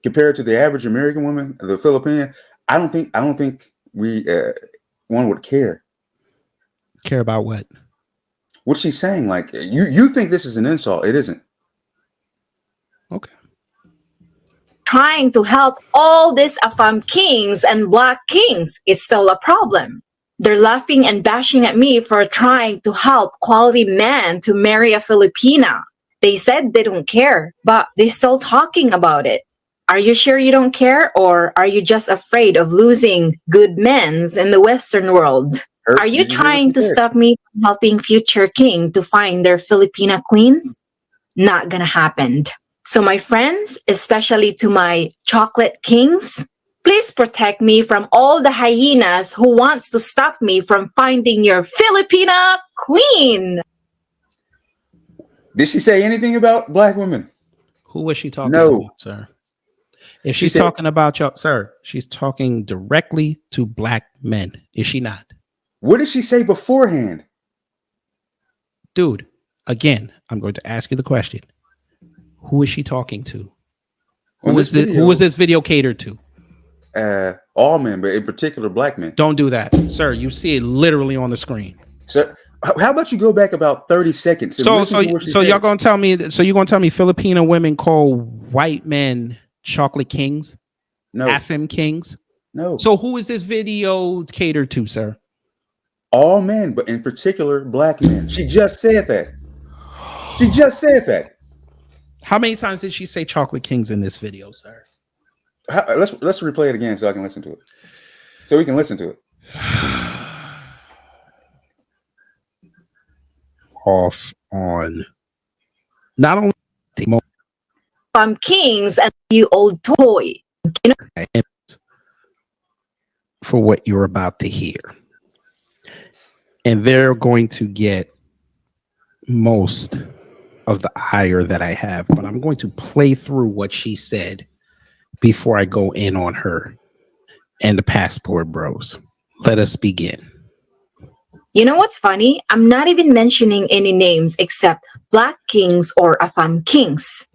B: compared to the average American woman, the Filipino. I don't think we one would care.
A: Care about what?
B: What she's saying, like you think this is an insult. It isn't.
A: Okay.
C: trying to help all these Afam kings and black kings, it's still a problem. They're laughing and bashing at me for trying to help quality man to marry a Filipina. They said they don't care, but they're still talking about it. Are you sure you don't care, or are you just afraid of losing good men's in the Western world? Are you
B: Did you hear what
C: trying
B: she
C: to
B: said?
C: stop me from helping future king to find their Filipina queens? Not gonna happen. So my friends, especially to my chocolate kings, please protect me from all the hyenas who wants to stop me from finding your Filipina queen.
B: Did she say anything about black women?
A: Who was she talking
B: No.
A: about, sir? If
B: She
A: she's
B: said,
A: talking about y'all, sir, she's talking directly to black men. Is she not?
B: what did she say beforehand?
A: Dude, again, I'm going to ask you the question. Who is she talking to?
B: On this
A: Who was
B: video,
A: this video catered to?
B: all men, but in particular black men.
A: Don't do that, sir. You see it literally on the screen.
B: So how about you go back about 30 seconds and listen to what she
A: So
B: said?
A: y'all gonna tell me? So you gonna tell me Filipino women call white men chocolate kings,
B: No,
A: FM kings?
B: no.
A: So who is this video catered to, sir?
B: All men, but in particular black men. She just said that. She just said that.
A: How many times did she say chocolate kings in this video, sir?
B: Let's replay it again so I can listen to it. So we can listen to it.
A: Off on. Not only
C: From kings and you old toy.
A: for what you're about to hear. And they're going to get most of the ire that I have, but I'm going to play through what she said before I go in on her and the passport bros. Let us begin.
C: You know what's funny? I'm not even mentioning any names except black kings or Afam kings.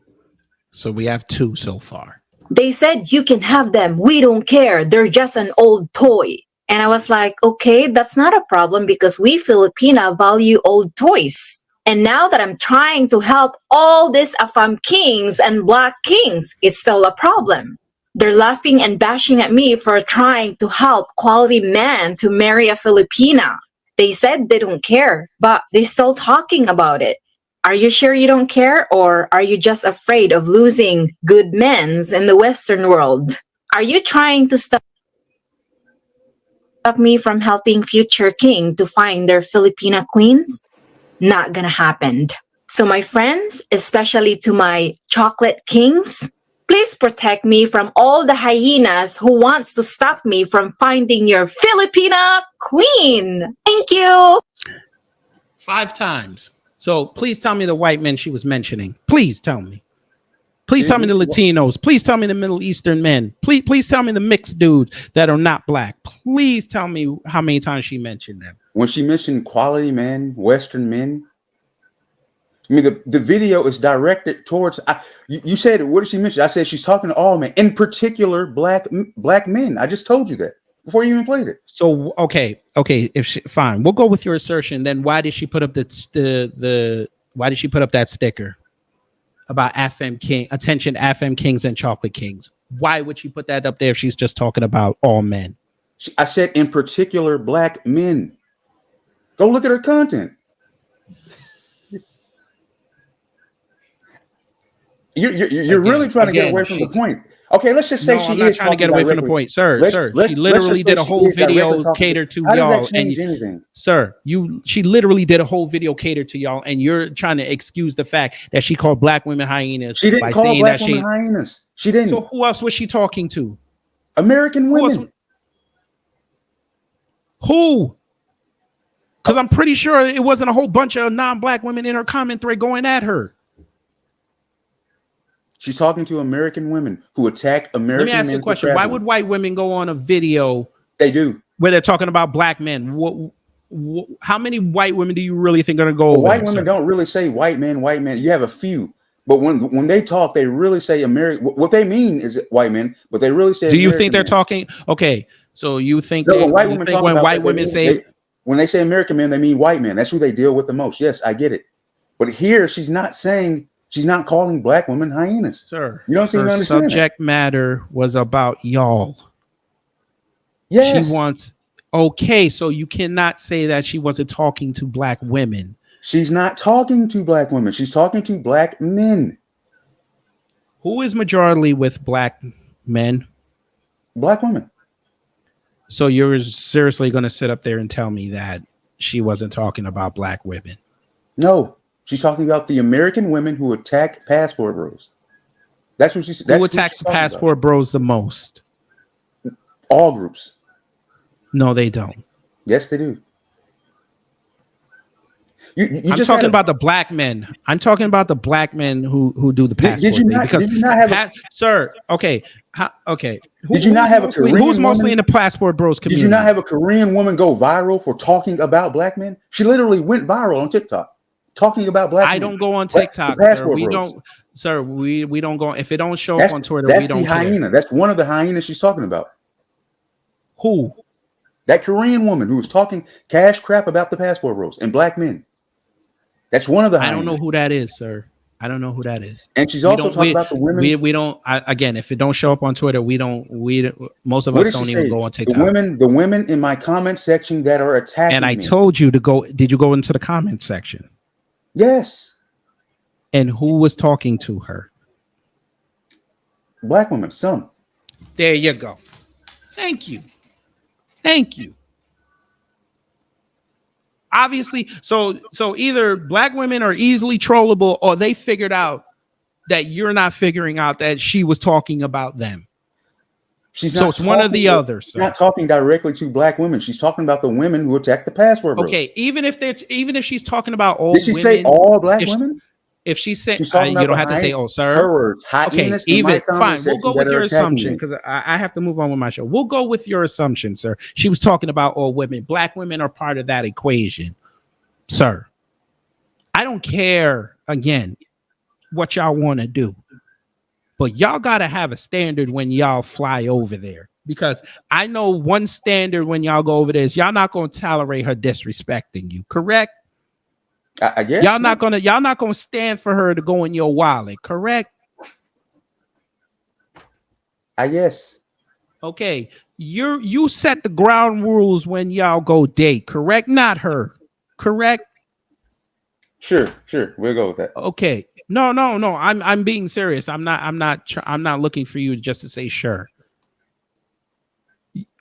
A: So we have two so far.
C: They said you can have them. We don't care. They're just an old toy. And I was like, okay, that's not a problem because we Filipina value old toys. And now that I'm trying to help all these Afam kings and black kings, it's still a problem. They're laughing and bashing at me for trying to help quality man to marry a Filipina. They said they don't care, but they're still talking about it. Are you sure you don't care, or are you just afraid of losing good men's in the Western world? Are you trying to stop me from helping future king to find their Filipina queens? Not gonna happen. So my friends, especially to my chocolate kings, please protect me from all the hyenas who wants to stop me from finding your Filipina queen. Thank you.
A: 5 times. So please tell me the white men she was mentioning. Please tell me. Please tell me the Latinos. Please tell me the Middle Eastern men. Please tell me the mixed dudes that are not black. Please tell me how many times she mentioned them.
B: When she mentioned quality men, Western men, I mean, the video is directed towards. You said, what did she mention? I said she's talking to all men, in particular black men. I just told you that before you even played it.
A: So okay, if she, fine, we'll go with your assertion. Then why did she put up the why did she put up that sticker about FM King, attention FM kings and chocolate kings? Why would she put that up there if she's just talking about all men?
B: I said in particular black men. Go look at her content. You're really trying to get away from the point. Okay, let's just say
A: I'm not trying to get away from the point, sir. She literally did a whole video catered to y'all.
B: How does that change anything?
A: Sir, she literally did a whole video catered to y'all, and you're trying to excuse the fact that she called black women hyenas.
B: She didn't call black women hyenas. She didn't.
A: So who else was she talking to?
B: American women.
A: Who? Because I'm pretty sure it wasn't a whole bunch of non-black women in her comment thread going at her.
B: She's talking to American women who attack American men.
A: Let me ask you a question. Why would white women go on a video?
B: They do.
A: Where they're talking about black men. How many white women do you really think are going to go over
B: white women don't really say white men. You have a few. But when they talk, they really say American. What they mean is white men, but they really say.
A: Do you think they're talking? Okay, so you think
B: when white women
A: say
B: when they say American men, they mean white men. That's who they deal with the most. Yes, I get it. But here, she's not saying. She's not calling black women hyenas.
A: Sir,
B: you don't seem to understand.
A: Subject matter was about y'all.
B: Yes.
A: She wants. Okay, so you cannot say that she wasn't talking to black women.
B: She's not talking to black women. She's talking to black men.
A: Who is majority with black men?
B: Black women.
A: So you're seriously going to sit up there and tell me that she wasn't talking about black women?
B: No. She's talking about the American women who attack passport bros. That's what she said.
A: Who attacks passport bros the most?
B: All groups.
A: No, they don't.
B: Yes, they do. You
A: I'm
B: just
A: talking
B: had
A: about the black men. I'm talking about the black men who do the passport
B: did you
A: thing.
B: not
A: Because
B: did you not have a
A: sir, okay, okay.
B: did you not have a
A: Who's
B: Korean
A: mostly in
B: woman?
A: the passport bros
B: Did you not
A: community?
B: have a Korean woman go viral for talking about black men? She literally went viral on TikTok talking about black
A: I
B: men.
A: don't go on
B: The
A: TikTok, sir.
B: passport
A: We
B: bros.
A: don't, sir. We don't go. If it don't show up on Twitter, we
B: That's the
A: don't care.
B: hyena. That's one of the hyenas she's talking about.
A: Who?
B: That Korean woman who was talking cash crap about the passport bros and black men. That's one of the
A: I don't know
B: hyenas.
A: who that is, sir. I don't know who that is.
B: And she's
A: We
B: also
A: don't.
B: talking about the women.
A: We don't. Again, if it don't show up on Twitter, we don't. Most of
B: What
A: us
B: did she
A: don't even
B: say?
A: go on TikTok.
B: The women in my comment section that are attacking
A: And I
B: me.
A: told you to go. Did you go into the comment section?
B: Yes,
A: And who was talking to her?
B: black women. Some.
A: There you go. Thank you. Thank you. Obviously, so either black women are easily trollable, or they figured out that you're not figuring out that she was talking about them.
B: She's
A: So
B: not
A: it's one or the other.
B: She's not talking directly to black women. She's talking about the women who attacked the passport bros.
A: Okay, even if she's talking about all
B: Did she
A: women,
B: say all black women?
A: if she said,
B: She's talking
A: you
B: about
A: don't have to say, "Oh, sir."
B: her words.
A: Okay,
B: Hyenas in my
A: even
B: comment
A: fine. We'll
B: section
A: go
B: that
A: with
B: are
A: your
B: attacking
A: assumption
B: me.
A: because I have to move on with my show. We'll go with your assumption, sir. She was talking about all women. Black women are part of that equation, sir. I don't care again what y'all want to do, but y'all got to have a standard when y'all fly over there, because I know one standard when y'all go over there is y'all not going to tolerate her disrespecting you. Correct?
B: I guess
A: Y'all not gonna stand for her to go in your wallet. Correct?
B: I guess.
A: Okay. You set the ground rules when y'all go date. Correct? Not her. Correct?
B: Sure. We'll go with that.
A: Okay. No. I'm being serious. I'm not looking for you just to say sure.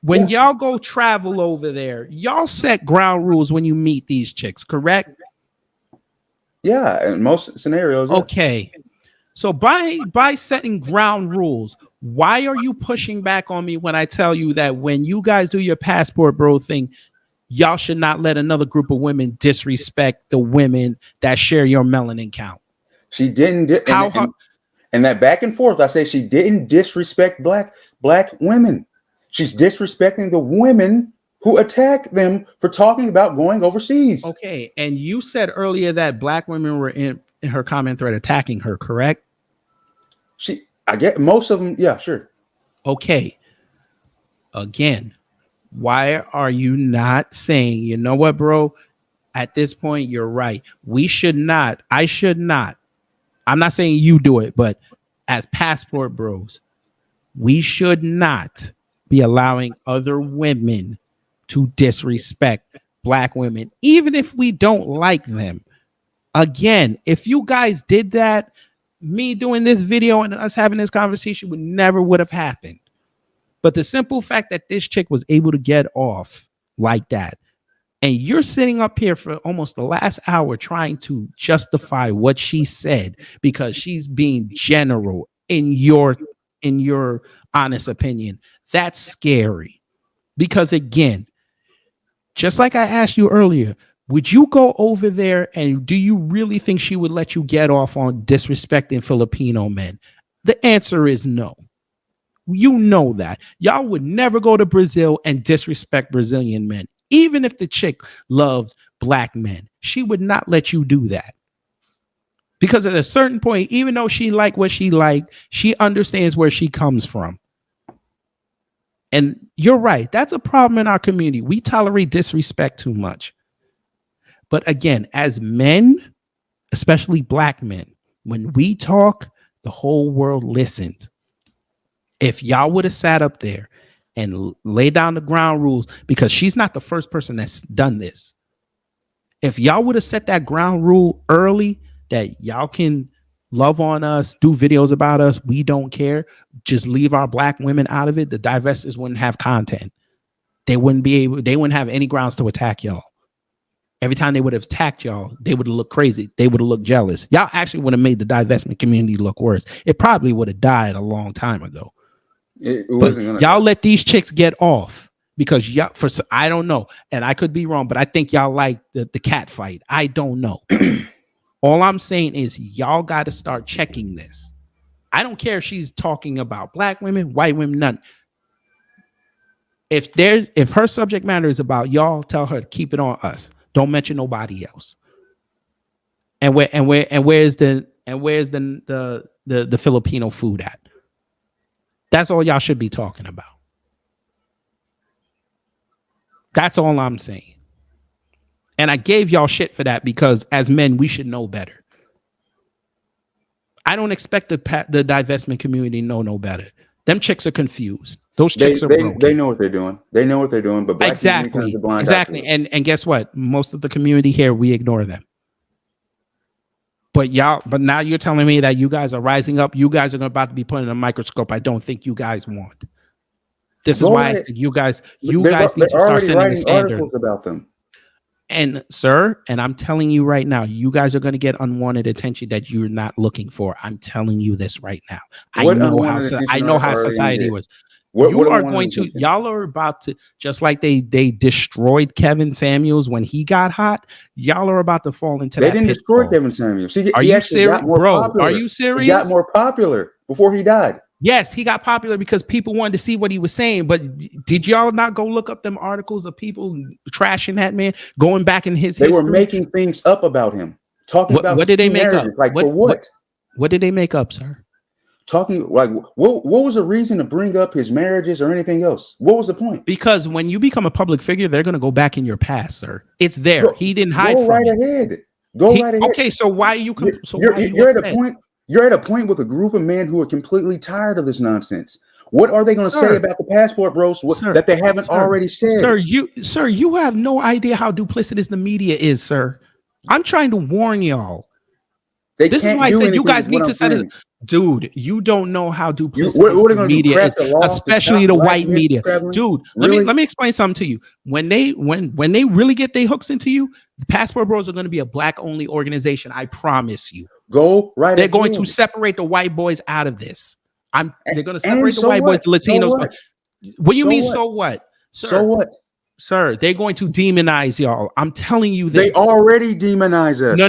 A: When y'all go travel over there, y'all set ground rules when you meet these chicks, correct?
B: Yeah, in most scenarios. Yeah.
A: Okay. So by setting ground rules, why are you pushing back on me when I tell you that when you guys do your passport bro thing, y'all should not let another group of women disrespect the women that share your melanin count?
B: She didn't. And that back and forth, I say she didn't disrespect black women. She's disrespecting the women who attack them for talking about going overseas.
A: Okay, and you said earlier that black women were in her comment thread attacking her, correct?
B: I get most of them. Yeah, sure.
A: Okay. Again, why are you not saying, you know what, bro? At this point, you're right. I should not. I'm not saying you do it, but as passport bros, we should not be allowing other women to disrespect black women, even if we don't like them. Again, if you guys did that, me doing this video and us having this conversation would have happened. But the simple fact that this chick was able to get off like that, and you're sitting up here for almost the last hour trying to justify what she said because she's being general in your honest opinion, that's scary. Because again, just like I asked you earlier, would you go over there and do you really think she would let you get off on disrespecting Filipino men? The answer is no. You know that. Y'all would never go to Brazil and disrespect Brazilian men. Even if the chick loves black men, she would not let you do that. Because at a certain point, even though she liked what she liked, she understands where she comes from. And you're right. That's a problem in our community. We tolerate disrespect too much. But again, as men, especially black men, when we talk, the whole world listens. If y'all would have sat up there and laid down the ground rules, because she's not the first person that's done this. If y'all would have set that ground rule early, that y'all can love on us, do videos about us, we don't care, just leave our black women out of it, the divestors wouldn't have content. They wouldn't have any grounds to attack y'all. Every time they would have attacked y'all, they would have looked crazy. They would have looked jealous. Y'all actually would have made the divestment community look worse. It probably would have died a long time ago.
B: It
A: but y'all let these chicks get off because I don't know, and I could be wrong, but I think y'all like the cat fight. I don't know. All I'm saying is y'all got to start checking this. I don't care if she's talking about black women, white women, none. If her subject matter is about y'all, tell her to keep it on us. Don't mention nobody else. And where's the Filipino food at? That's all y'all should be talking about. That's all I'm saying. And I gave y'all shit for that because as men, we should know better. I don't expect the divestment community to know no better. Them chicks are confused. Those chicks are broken.
B: They know what they're doing. They know what they're doing. But black
A: exactly. And guess what? Most of the community here, we ignore them. But now you're telling me that you guys are rising up. You guys are about to be put in a microscope. I don't think you guys want. This is why I said you guys need to start sending the standard
B: articles about them.
A: And sir, and I'm telling you right now, you guys are going to get unwanted attention that you're not looking for. I'm telling you this right now. I know how society was. Y'all are about to, just like they destroyed Kevin Samuels when he got hot. Y'all are about to fall into that.
B: They didn't destroy Kevin Samuels.
A: Are you serious, bro? Are you serious?
B: He got more popular before he died.
A: Yes, he got popular because people wanted to see what he was saying. But did y'all not go look up them articles of people trashing that man, going back in his history?
B: They were making things up about him. Talking about
A: what did they make up?
B: Like for what?
A: What did they make up, sir?
B: Talking like what was the reason to bring up his marriages or anything else? What was the point?
A: Because when you become a public figure, they're going to go back in your past, sir. It's there. He didn't hide from it.
B: Go right ahead.
A: Okay, so why are you?
B: You're at a point. You're at a point with a group of men who are completely tired of this nonsense. What are they going to say about the passport bros that they haven't already said?
A: Sir, you have no idea how duplicitous the media is, sir. I'm trying to warn y'all. This is why I said you guys need to set it. Dude, you don't know how duplicitous the media is, especially the white media. Dude, let me explain something to you. When they really get their hooks into you, the Passport Bros are going to be a black only organization. I promise you.
B: Go right.
A: They're going to separate the white boys out of this. They're going to separate the white boys, the Latinos. What do you mean? So what?
B: So what?
A: Sir, they're going to demonize y'all. I'm telling you this.
B: They already demonize us.
A: No.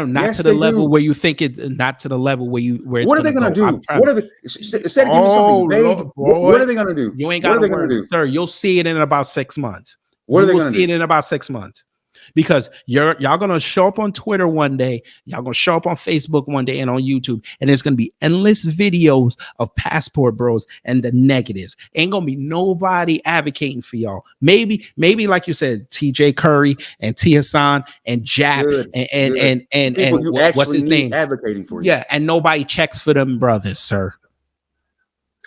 A: Not to the level where you think it. Not to the level where
B: what are they going to do? What are they? Instead of giving something vague, what are they going to do?
A: You ain't got to do, sir. You'll see it in about 6 months.
B: What are they going to do?
A: See it in about 6 months. Because y'all gonna show up on Twitter one day, y'all gonna show up on Facebook one day and on YouTube, and there's gonna be endless videos of Passport Bros and the negatives. Ain't gonna be nobody advocating for y'all. Maybe like you said, TJ Curry and T Hassan and Jack and what's his name
B: advocating for you.
A: Yeah, and nobody checks for them brothers, sir.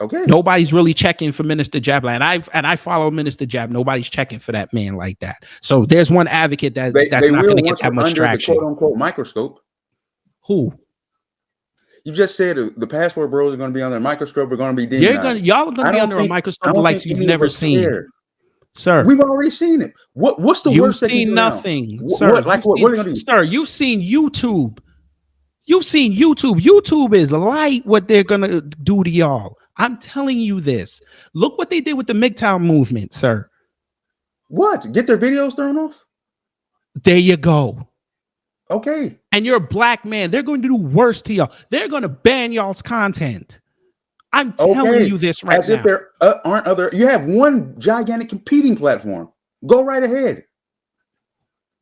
B: Okay.
A: Nobody's really checking for Minister Jab, and I follow Minister Jab. Nobody's checking for that man like that. So there's one advocate that's not going to get that much traction.
B: The quote unquote microscope.
A: Who?
B: You just said the Passport Bros are going to be under a microscope. We're going to be demonized.
A: Y'all are going to be under a microscope like you've never seen, sir.
B: We've already seen it. What's the worst that
A: you've seen nothing, sir?
B: What are they going to do,
A: sir? You've seen YouTube. YouTube is light what they're going to do to y'all. I'm telling you this. Look what they did with the MGTOW movement, sir.
B: What? Get their videos thrown off?
A: There you go.
B: Okay.
A: And you're a black man. They're going to do worse to y'all. They're going to ban y'all's content. I'm telling you this right now.
B: As if there aren't other. You have one gigantic competing platform. Go right ahead.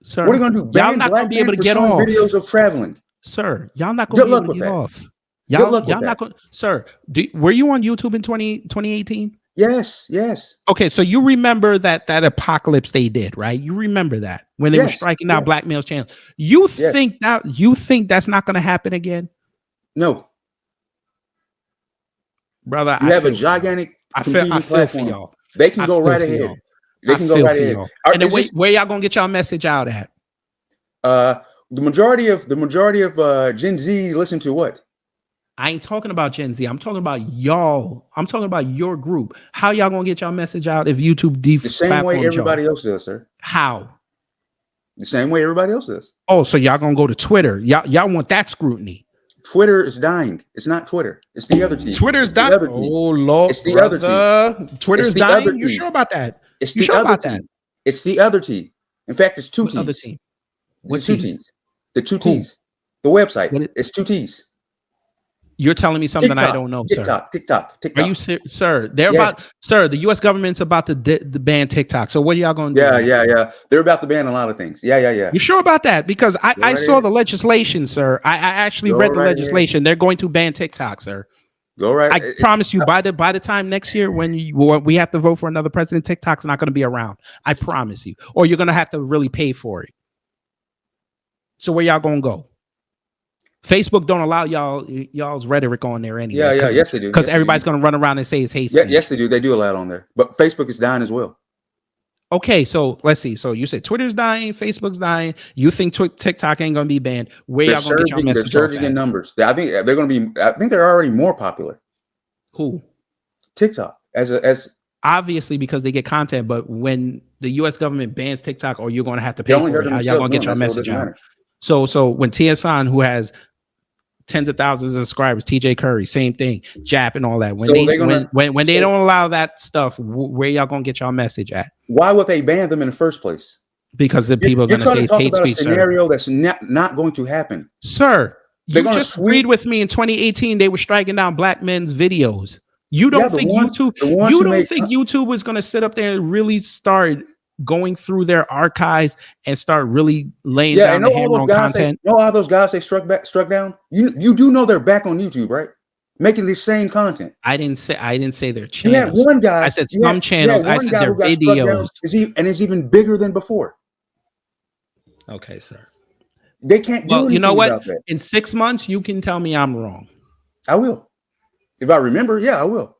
A: Sir,
B: what are you going to do?
A: Y'all not going to be able to get off
B: videos of traveling.
A: Sir, y'all not going to be able to get off. Y'all not going, sir. Were you on YouTube in 2018?
B: Yes.
A: Okay, so you remember that apocalypse they did, right? You remember that when they were striking out black males' channels. You think that's not going to happen again?
B: No,
A: brother.
B: You have a gigantic.
A: I feel for y'all.
B: They can go right ahead. They can go right ahead.
A: And then where y'all gonna get y'all message out at?
B: The majority of Gen Z listen to what?
A: I ain't talking about Gen Z. I'm talking about y'all. I'm talking about your group. How y'all gonna get y'all message out if YouTube
B: the same way everybody else does, sir?
A: How?
B: The same way everybody else does.
A: Oh, so y'all gonna go to Twitter? Y'all want that scrutiny?
B: Twitter is dying. It's not Twitter. It's the other team.
A: Twitter's dying. Oh Lord,
B: it's the other team.
A: Twitter's dying. You sure about that?
B: It's
A: You
B: the
A: sure
B: other
A: about
B: T.
A: that?
B: It's the other T. In fact, it's two
A: What other
B: T's.
A: team?
B: The
A: What
B: two
A: T's?
B: T's. The two
A: Who?
B: T's. The website.
A: What?
B: It's two T's.
A: You're telling me something I
B: TikTok.
A: don't know, sir.
B: TikTok. TikTok.
A: Are you,
B: TikTok.
A: sir? They're
B: Yes.
A: about, sir. The U.S. government's about to ban TikTok. So what are y'all gonna do
B: Yeah,
A: now?
B: yeah, yeah. They're about to ban a lot of things. Yeah, yeah, yeah.
A: You sure about that? Because
B: Go
A: I
B: right
A: saw
B: ahead.
A: the legislation, sir. I actually
B: Go
A: read the
B: right ahead.
A: legislation. They're going to ban TikTok, sir.
B: Go right.
A: I promise you, by the time next year when we have to vote for another president, TikTok's not going to be around. I promise you. Or you're going to have to really pay for it. So where y'all going to go? Facebook don't allow y'all's rhetoric on there anyway.
B: Yeah, yeah. Yes, they do.
A: Because
B: Yes,
A: everybody's
B: they do.
A: going to run around and say it's hate
B: Yeah,
A: speech.
B: yes, they do. They do allow it on there. But Facebook is dying as well.
A: Okay, so let's see. So you said Twitter's dying, Facebook's dying. You think TikTok ain't going to be banned? Where y'all going to get your message
B: They're
A: off
B: surging
A: at?
B: in numbers. I think they're going to be. I think they're already more popular.
A: Who?
B: TikTok as
A: obviously because they get content, but when the U.S. government bans TikTok, or you're going to have to
B: they
A: pay
B: only
A: for
B: hurt
A: it, how y'all
B: themselves
A: going to get
B: doing
A: your
B: that, so it
A: message
B: doesn't
A: out?
B: matter.
A: So when TSN, who has tens of thousands of subscribers, TJ Curry, same thing, Jap and all that. When
B: So
A: they
B: they're gonna-
A: when they don't allow that stuff, where y'all going to get your message at?
B: Why would they ban them in the first place?
A: Because the people are
B: You're
A: going to
B: trying
A: say
B: to talk
A: hate
B: about
A: speech,
B: a scenario that's not going to happen.
A: sir.
B: They're
A: You
B: gonna
A: just agreed with me in 2018. They were striking down black men's videos. You don't think YouTube? You don't think YouTube was going to sit up there and really start going through their archives and start really laying down the hammer on content?
B: All those guys they struck down. You do know they're back on YouTube, right? Making the same content.
A: I didn't say their channels.
B: You had one guy.
A: I said some channels. I said their videos.
B: And it's even bigger than before.
A: Okay, sir.
B: They can't do anything
A: you know what?
B: about that.
A: In 6 months, you can tell me I'm wrong.
B: I will. If I remember, yeah, I will.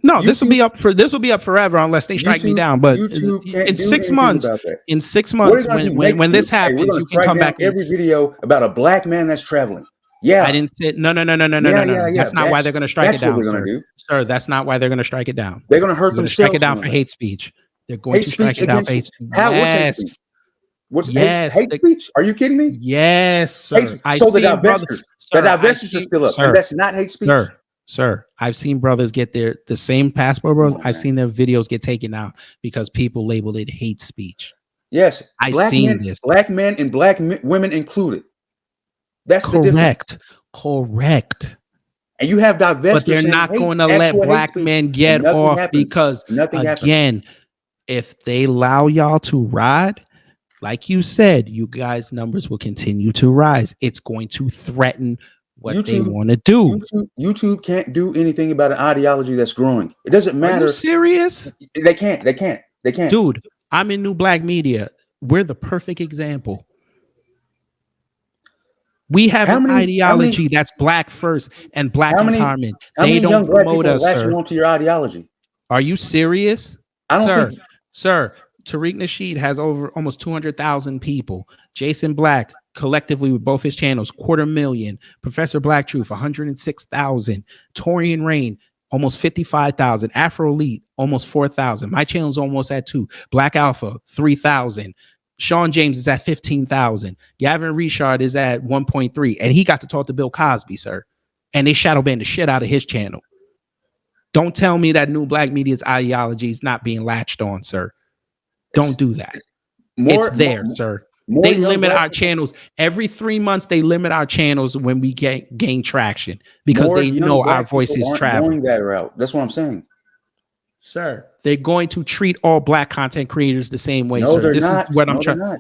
A: No, this will be up forever unless they strike me down. But in 6 months, when this happens, you can come back.
B: Every video about a black man that's traveling. Yeah,
A: I didn't say no. That's not why they're going to strike it down, sir. That's not why they're going to strike it down.
B: They're going to hurt themselves.
A: Strike it down for hate speech. They're going to strike it down for hate speech.
B: Yes. What's hate speech? Are you kidding me?
A: Yes, sir.
B: So the divestitures are still up, and that's not hate speech.
A: Sir, I've seen brothers get the same passport bros. I've seen their videos get taken out because people labeled it hate speech.
B: Yes,
A: I've seen this.
B: Black men and black women included. That's
A: correct. Correct.
B: And you have divestitures,
A: but they're not going to let black men get off because again, if they allow y'all to ride, like you said, you guys' numbers will continue to rise. It's going to threaten what they want to do.
B: YouTube can't do anything about an ideology that's growing. It doesn't matter.
A: Are you serious?
B: They can't.
A: Dude, I'm in New Black Media. We're the perfect example. We have an ideology that's black first and black empowerment. They don't promote us, sir.
B: On to your ideology.
A: Are you serious?
B: I don't think.
A: Sir, Tariq Nasheed has over almost 200,000 people. Jason Black, collectively with both his channels, 250,000. Professor Black Truth, 106,000. Torian Rain, almost 55,000. Afro Elite, almost 4,000. My channel's almost at 2. Black Alpha, 3,000. Sean James is at 15,000. Gavin Richard is at 1.3. And he got to talk to Bill Cosby, sir. And they shadow banned the shit out of his channel. Don't tell me that New Black Media's ideology is not being latched on, sir. Don't do that. Sir. They limit our channels. Every 3 months, they limit our channels when we gain traction because they know our voices travel.
B: Going that route. That's what I'm saying.
A: Sir, they're going to treat all black content creators the same way, sir.
B: This is what I'm trying.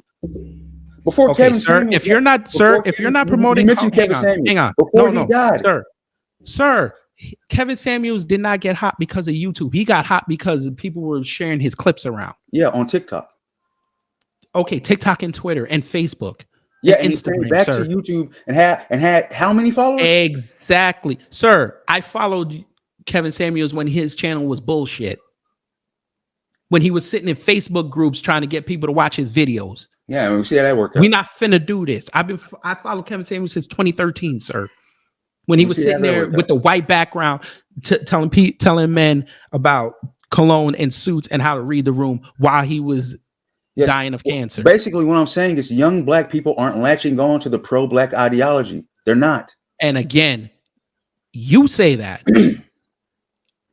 B: Before Kevin Samuels,
A: if you're not promoting, hang on.
B: Before he died.
A: Sir, Kevin Samuels did not get hot because of YouTube. He got hot because people were sharing his clips around.
B: Yeah, on TikTok.
A: Okay, TikTok and Twitter and Facebook.
B: Yeah, and Instagram, he came back to YouTube and had how many followers?
A: Exactly. Sir, I followed Kevin Samuels when his channel was bullshit. When he was sitting in Facebook groups trying to get people to watch his videos.
B: Yeah, I mean, we see how that worked out.
A: We're not finna do this. I followed Kevin Samuels since 2013, sir. When he was sitting there with the white background, telling men about cologne and suits and how to read the room while he was dying of cancer.
B: Basically, what I'm saying is young black people aren't latching on to the pro-black ideology. They're not.
A: And again, you say that.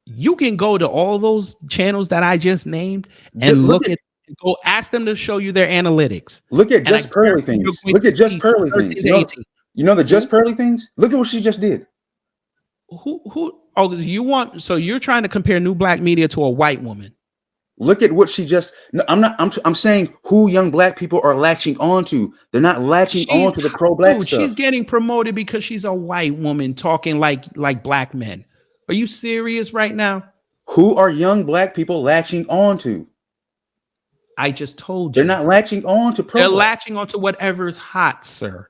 A: You can go to all those channels that I just named and
B: Look
A: look
B: at
A: at, go ask them to show you their analytics.
B: look at
A: And I
B: just pearly
A: guarantee you're
B: things.
A: going
B: Look
A: to
B: at just
A: see
B: pearly
A: 13
B: things.
A: to 18.
B: You know the
A: Who,
B: just pearly things. Look at what she just did.
A: oh, you want, so you're trying to compare new black media to a white woman.
B: Look at what she just. No, I'm not. I'm saying who young black people are latching onto. They're not latching
A: She's,
B: on to the pro black
A: dude, she's
B: stuff.
A: getting promoted because she's a white woman talking like black men. Are you serious right now?
B: Who are young black people latching onto?
A: I just told
B: They're
A: you.
B: not latching on to
A: They're
B: pro black
A: latching onto whatever's hot, sir.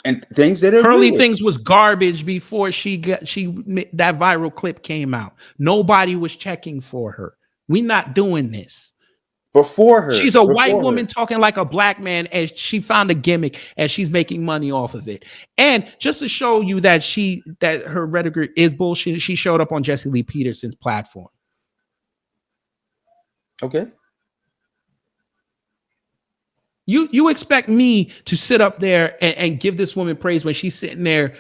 B: and things that they agree
A: Pearly
B: with.
A: Things was garbage before that viral clip came out. Nobody was checking for her. We not doing this.
B: Before her,
A: She's a white
B: before
A: woman
B: her.
A: talking like a black man, and she found a gimmick and she's making money off of it. And just to show you that her rhetoric is bullshit, she showed up on Jesse Lee Peterson's platform.
B: Okay.
A: You expect me to sit up there and give this woman praise when she's sitting there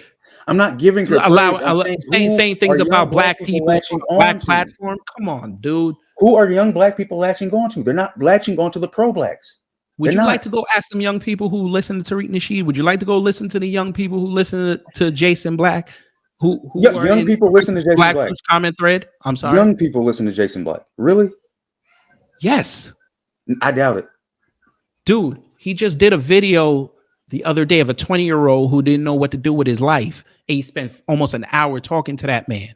B: I'm not giving her praise. I'm saying,
A: saying
B: who are
A: things
B: young
A: about black people
B: latching
A: on a black
B: on to?
A: platform? Come on, dude.
B: Who are young black people latching on to? They're not latching on to the pro blacks.
A: Would
B: They're
A: you like
B: not.
A: to go ask some young people who listen to Tariq Nasheed? Would you like to go listen to the young people who listen to Jason Black, who are
B: Young
A: in
B: people listen to Jason
A: Black
B: Black.
A: Group's comment thread? I'm sorry.
B: Young people listen to Jason Black. Really?
A: Yes,
B: I doubt it.
A: dude. He just did a video the other day of a 20-year-old who didn't know what to do with his life, and he spent almost an hour talking to that man.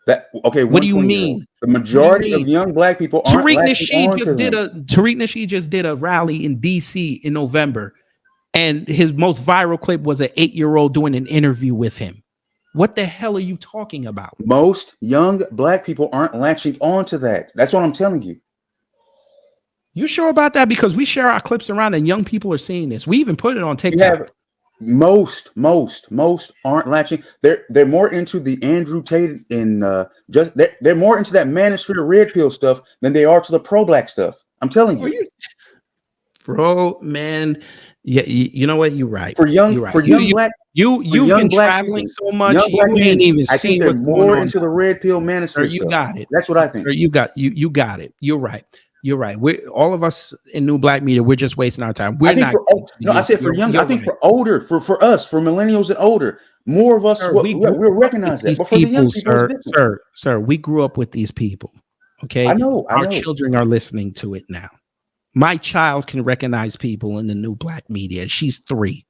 B: That okay?
A: What do you mean?
B: The majority of young black people aren't latching on to them.
A: Tariq Nasheed just did a rally in DC in November, and his most viral clip was an 8-year-old doing an interview with him. What the hell are you talking about?
B: Most young black people aren't latching on to that. That's what I'm telling you.
A: You sure about that? Because we share our clips around and young people are seeing this. We even put it on TikTok.
B: Most aren't latching. They're more into the Andrew Tate and they're more into that manosphere red pill stuff than they are to the pro black stuff. I'm telling you.
A: Bro, man. Yeah, you know what? You're right.
B: For young black,
A: you've been traveling so much, you ain't even seen what's
B: more into the red pill manosphere.
A: You got it.
B: That's what I think.
A: You got it. You're right. You're right. We're all of us in new black media. We're just wasting our time.
B: I said for young. I think for older, for us, for millennials and older, more of us we'll recognize that. But for the young people,
A: sir, we grew up with these people. Okay,
B: I know.
A: Our children are listening to it now. My child can recognize people in the new black media. She's 3.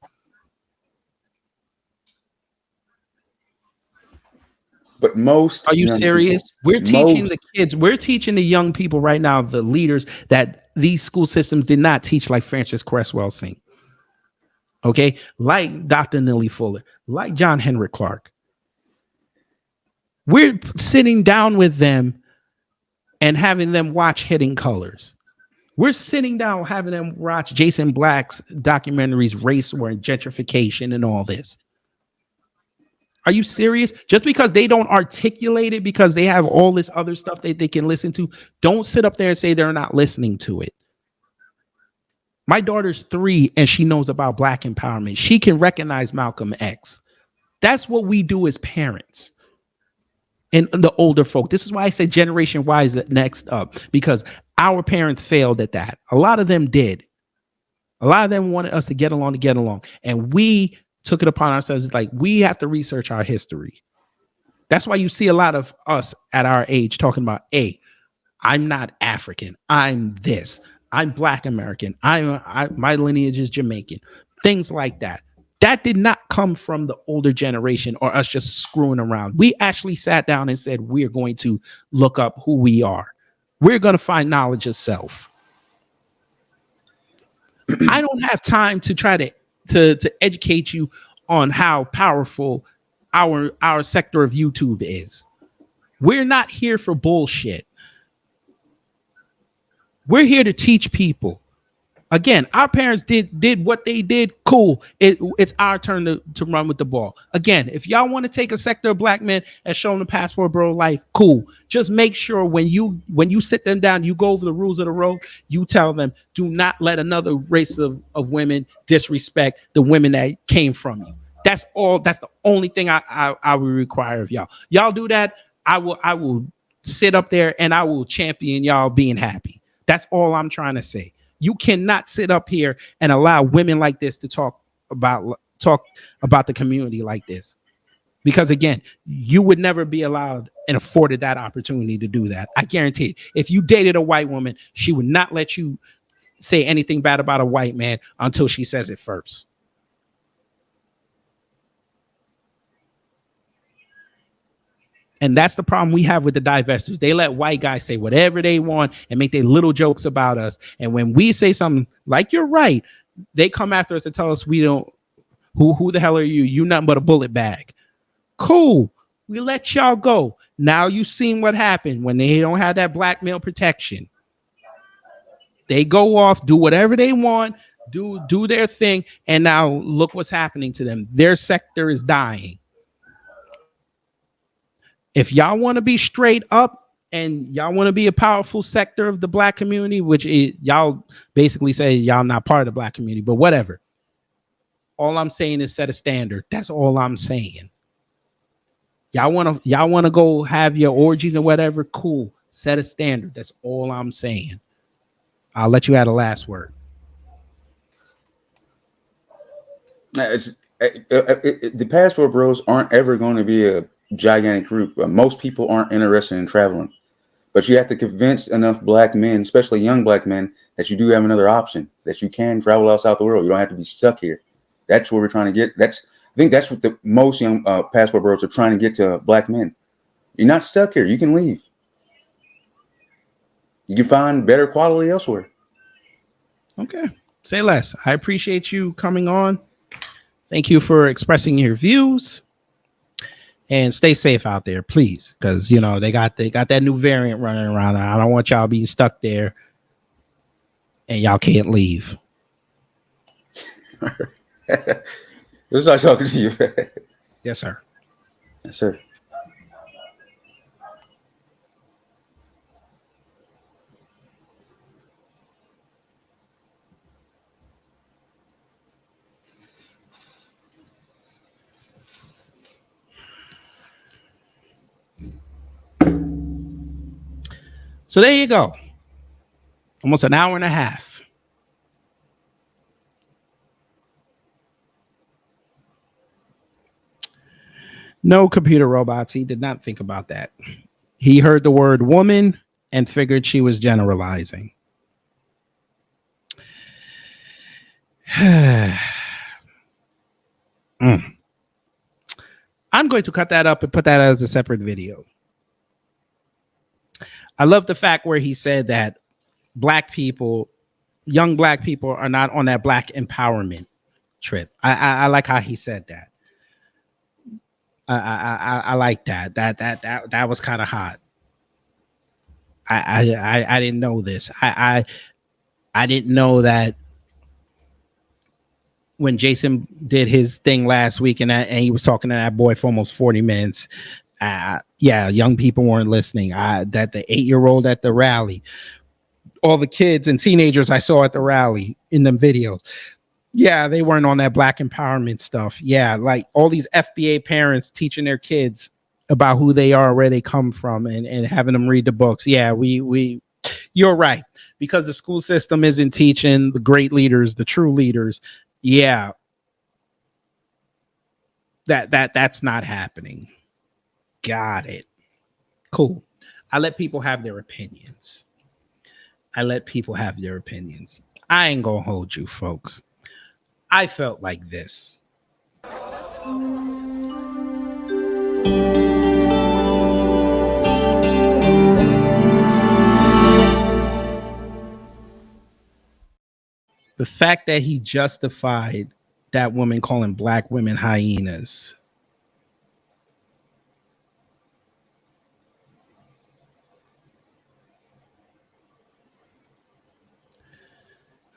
B: But most
A: are you serious? We're teaching the kids, we're teaching the young people right now, the leaders, that these school systems did not teach, like Francis Cresswell Singh. Okay, like Dr. Nellie Fuller, like John Henrik Clark. We're sitting down with them and having them watch Hidden Colors. We're sitting down having them watch Jason Black's documentaries, Race War and Gentrification and all this. Are you serious? Just because they don't articulate it, because they have all this other stuff that they can listen to, don't sit up there and say they're not listening to it. My daughter's 3 and she knows about Black empowerment. She can recognize Malcolm X. That's what we do as parents and the older folk. This is why I say Generation Y is next up, because our parents failed at that. A lot of them did. A lot of them wanted us to get along. And we took it upon ourselves. It's like, we have to research our history. That's why you see a lot of us at our age talking about, hey, I'm not African. I'm this. I'm Black American. My lineage is Jamaican. Things like that. That did not come from the older generation or us just screwing around. We actually sat down and said, we're going to look up who we are. We're going to find knowledge of self. I don't have time to try to educate you on how powerful our sector of YouTube is. We're not here for bullshit. We're here to teach people. Again, our parents did what they did. Cool. It's our turn to run with the ball. Again, if y'all want to take a sector of black men and show them the passport bro life, cool. Just make sure when you sit them down, you go over the rules of the road, you tell them, do not let another race of women disrespect the women that came from you. That's all. That's the only thing I would require of y'all. Y'all do that, I will sit up there and I will champion y'all being happy. That's all I'm trying to say. You cannot sit up here and allow women like this to talk about the community like this. Because again, you would never be allowed and afforded that opportunity to do that. I guarantee it. If you dated a white woman, she would not let you say anything bad about a white man until she says it first. And that's the problem we have with the divestors. They let white guys say whatever they want and make their little jokes about us. And when we say something like you're right, they come after us and tell us we don't. Who the hell are you? You nothing but a bullet bag. Cool. We let y'all go. Now you seen what happened when they don't have that black male protection. They go off, do whatever they want, do their thing, and now look what's happening to them. Their sector is dying. If y'all want to be straight up and y'all want to be a powerful sector of the black community, y'all basically say y'all not part of the black community, but whatever. All I'm saying is set a standard. That's all I'm saying. Y'all want to go have your orgies and whatever, cool. Set a standard. That's all I'm saying. I'll let you have the last word.
B: The passport bros aren't ever going to be a gigantic group. Most people aren't interested in traveling, but you have to convince enough black men, especially young black men, that you do have another option, that you can travel outside the world. You don't have to be stuck here. That's what we're trying to get. I think that's what the most young passport bros are trying to get to black men. You're not stuck here. You can leave. You can find better quality elsewhere.
A: Okay. Say less. I appreciate you coming on. Thank you for expressing your views. And stay safe out there, please. Because they got that new variant running around. I don't want y'all being stuck there and y'all can't leave.
B: It was nice talking to you.
A: Yes, sir.
B: Yes, sir.
A: So there you go. Almost an hour and a half. No computer robots. He did not think about that. He heard the word woman and figured she was generalizing. I'm going to cut that up and put that as a separate video. I love the fact where he said that black people, young black people, are not on that black empowerment trip. I like how he said that. I like that. That was kind of hot. I didn't know this. I didn't know that when Jason did his thing last week and he was talking to that boy for almost 40 minutes. Yeah, young people weren't listening. That the 8-year-old at the rally, all the kids and teenagers I saw at the rally in the videos. Yeah, they weren't on that black empowerment stuff. Yeah, like all these FBA parents teaching their kids about who they are, where they come from, and having them read the books. Yeah, you're right. Because the school system isn't teaching the great leaders, the true leaders. Yeah, that's not happening. Got it. Cool. I let people have their opinions. I ain't gonna hold you, folks. I felt like this. The fact that he justified that woman calling black women hyenas.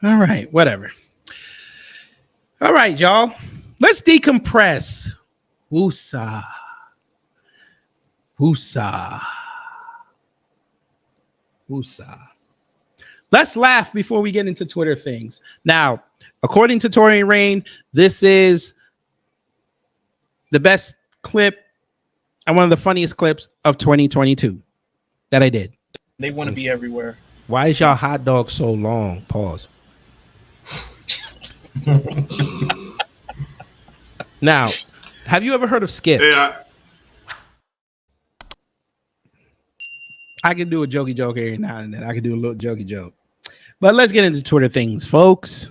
A: All right, whatever. All right, y'all. Let's decompress. Woosah. Woosah. Woosah. Let's laugh before we get into Twitter things. Now, according to Tori Rain, this is the best clip and one of the funniest clips of 2022 that I did.
D: They want to be everywhere.
A: Why is y'all hot dog so long? Pause. Now, have you ever heard of Skip?
E: Yeah.
A: I can do a jokey joke every now and then. I can do a little jokey joke. But let's get into Twitter things, folks.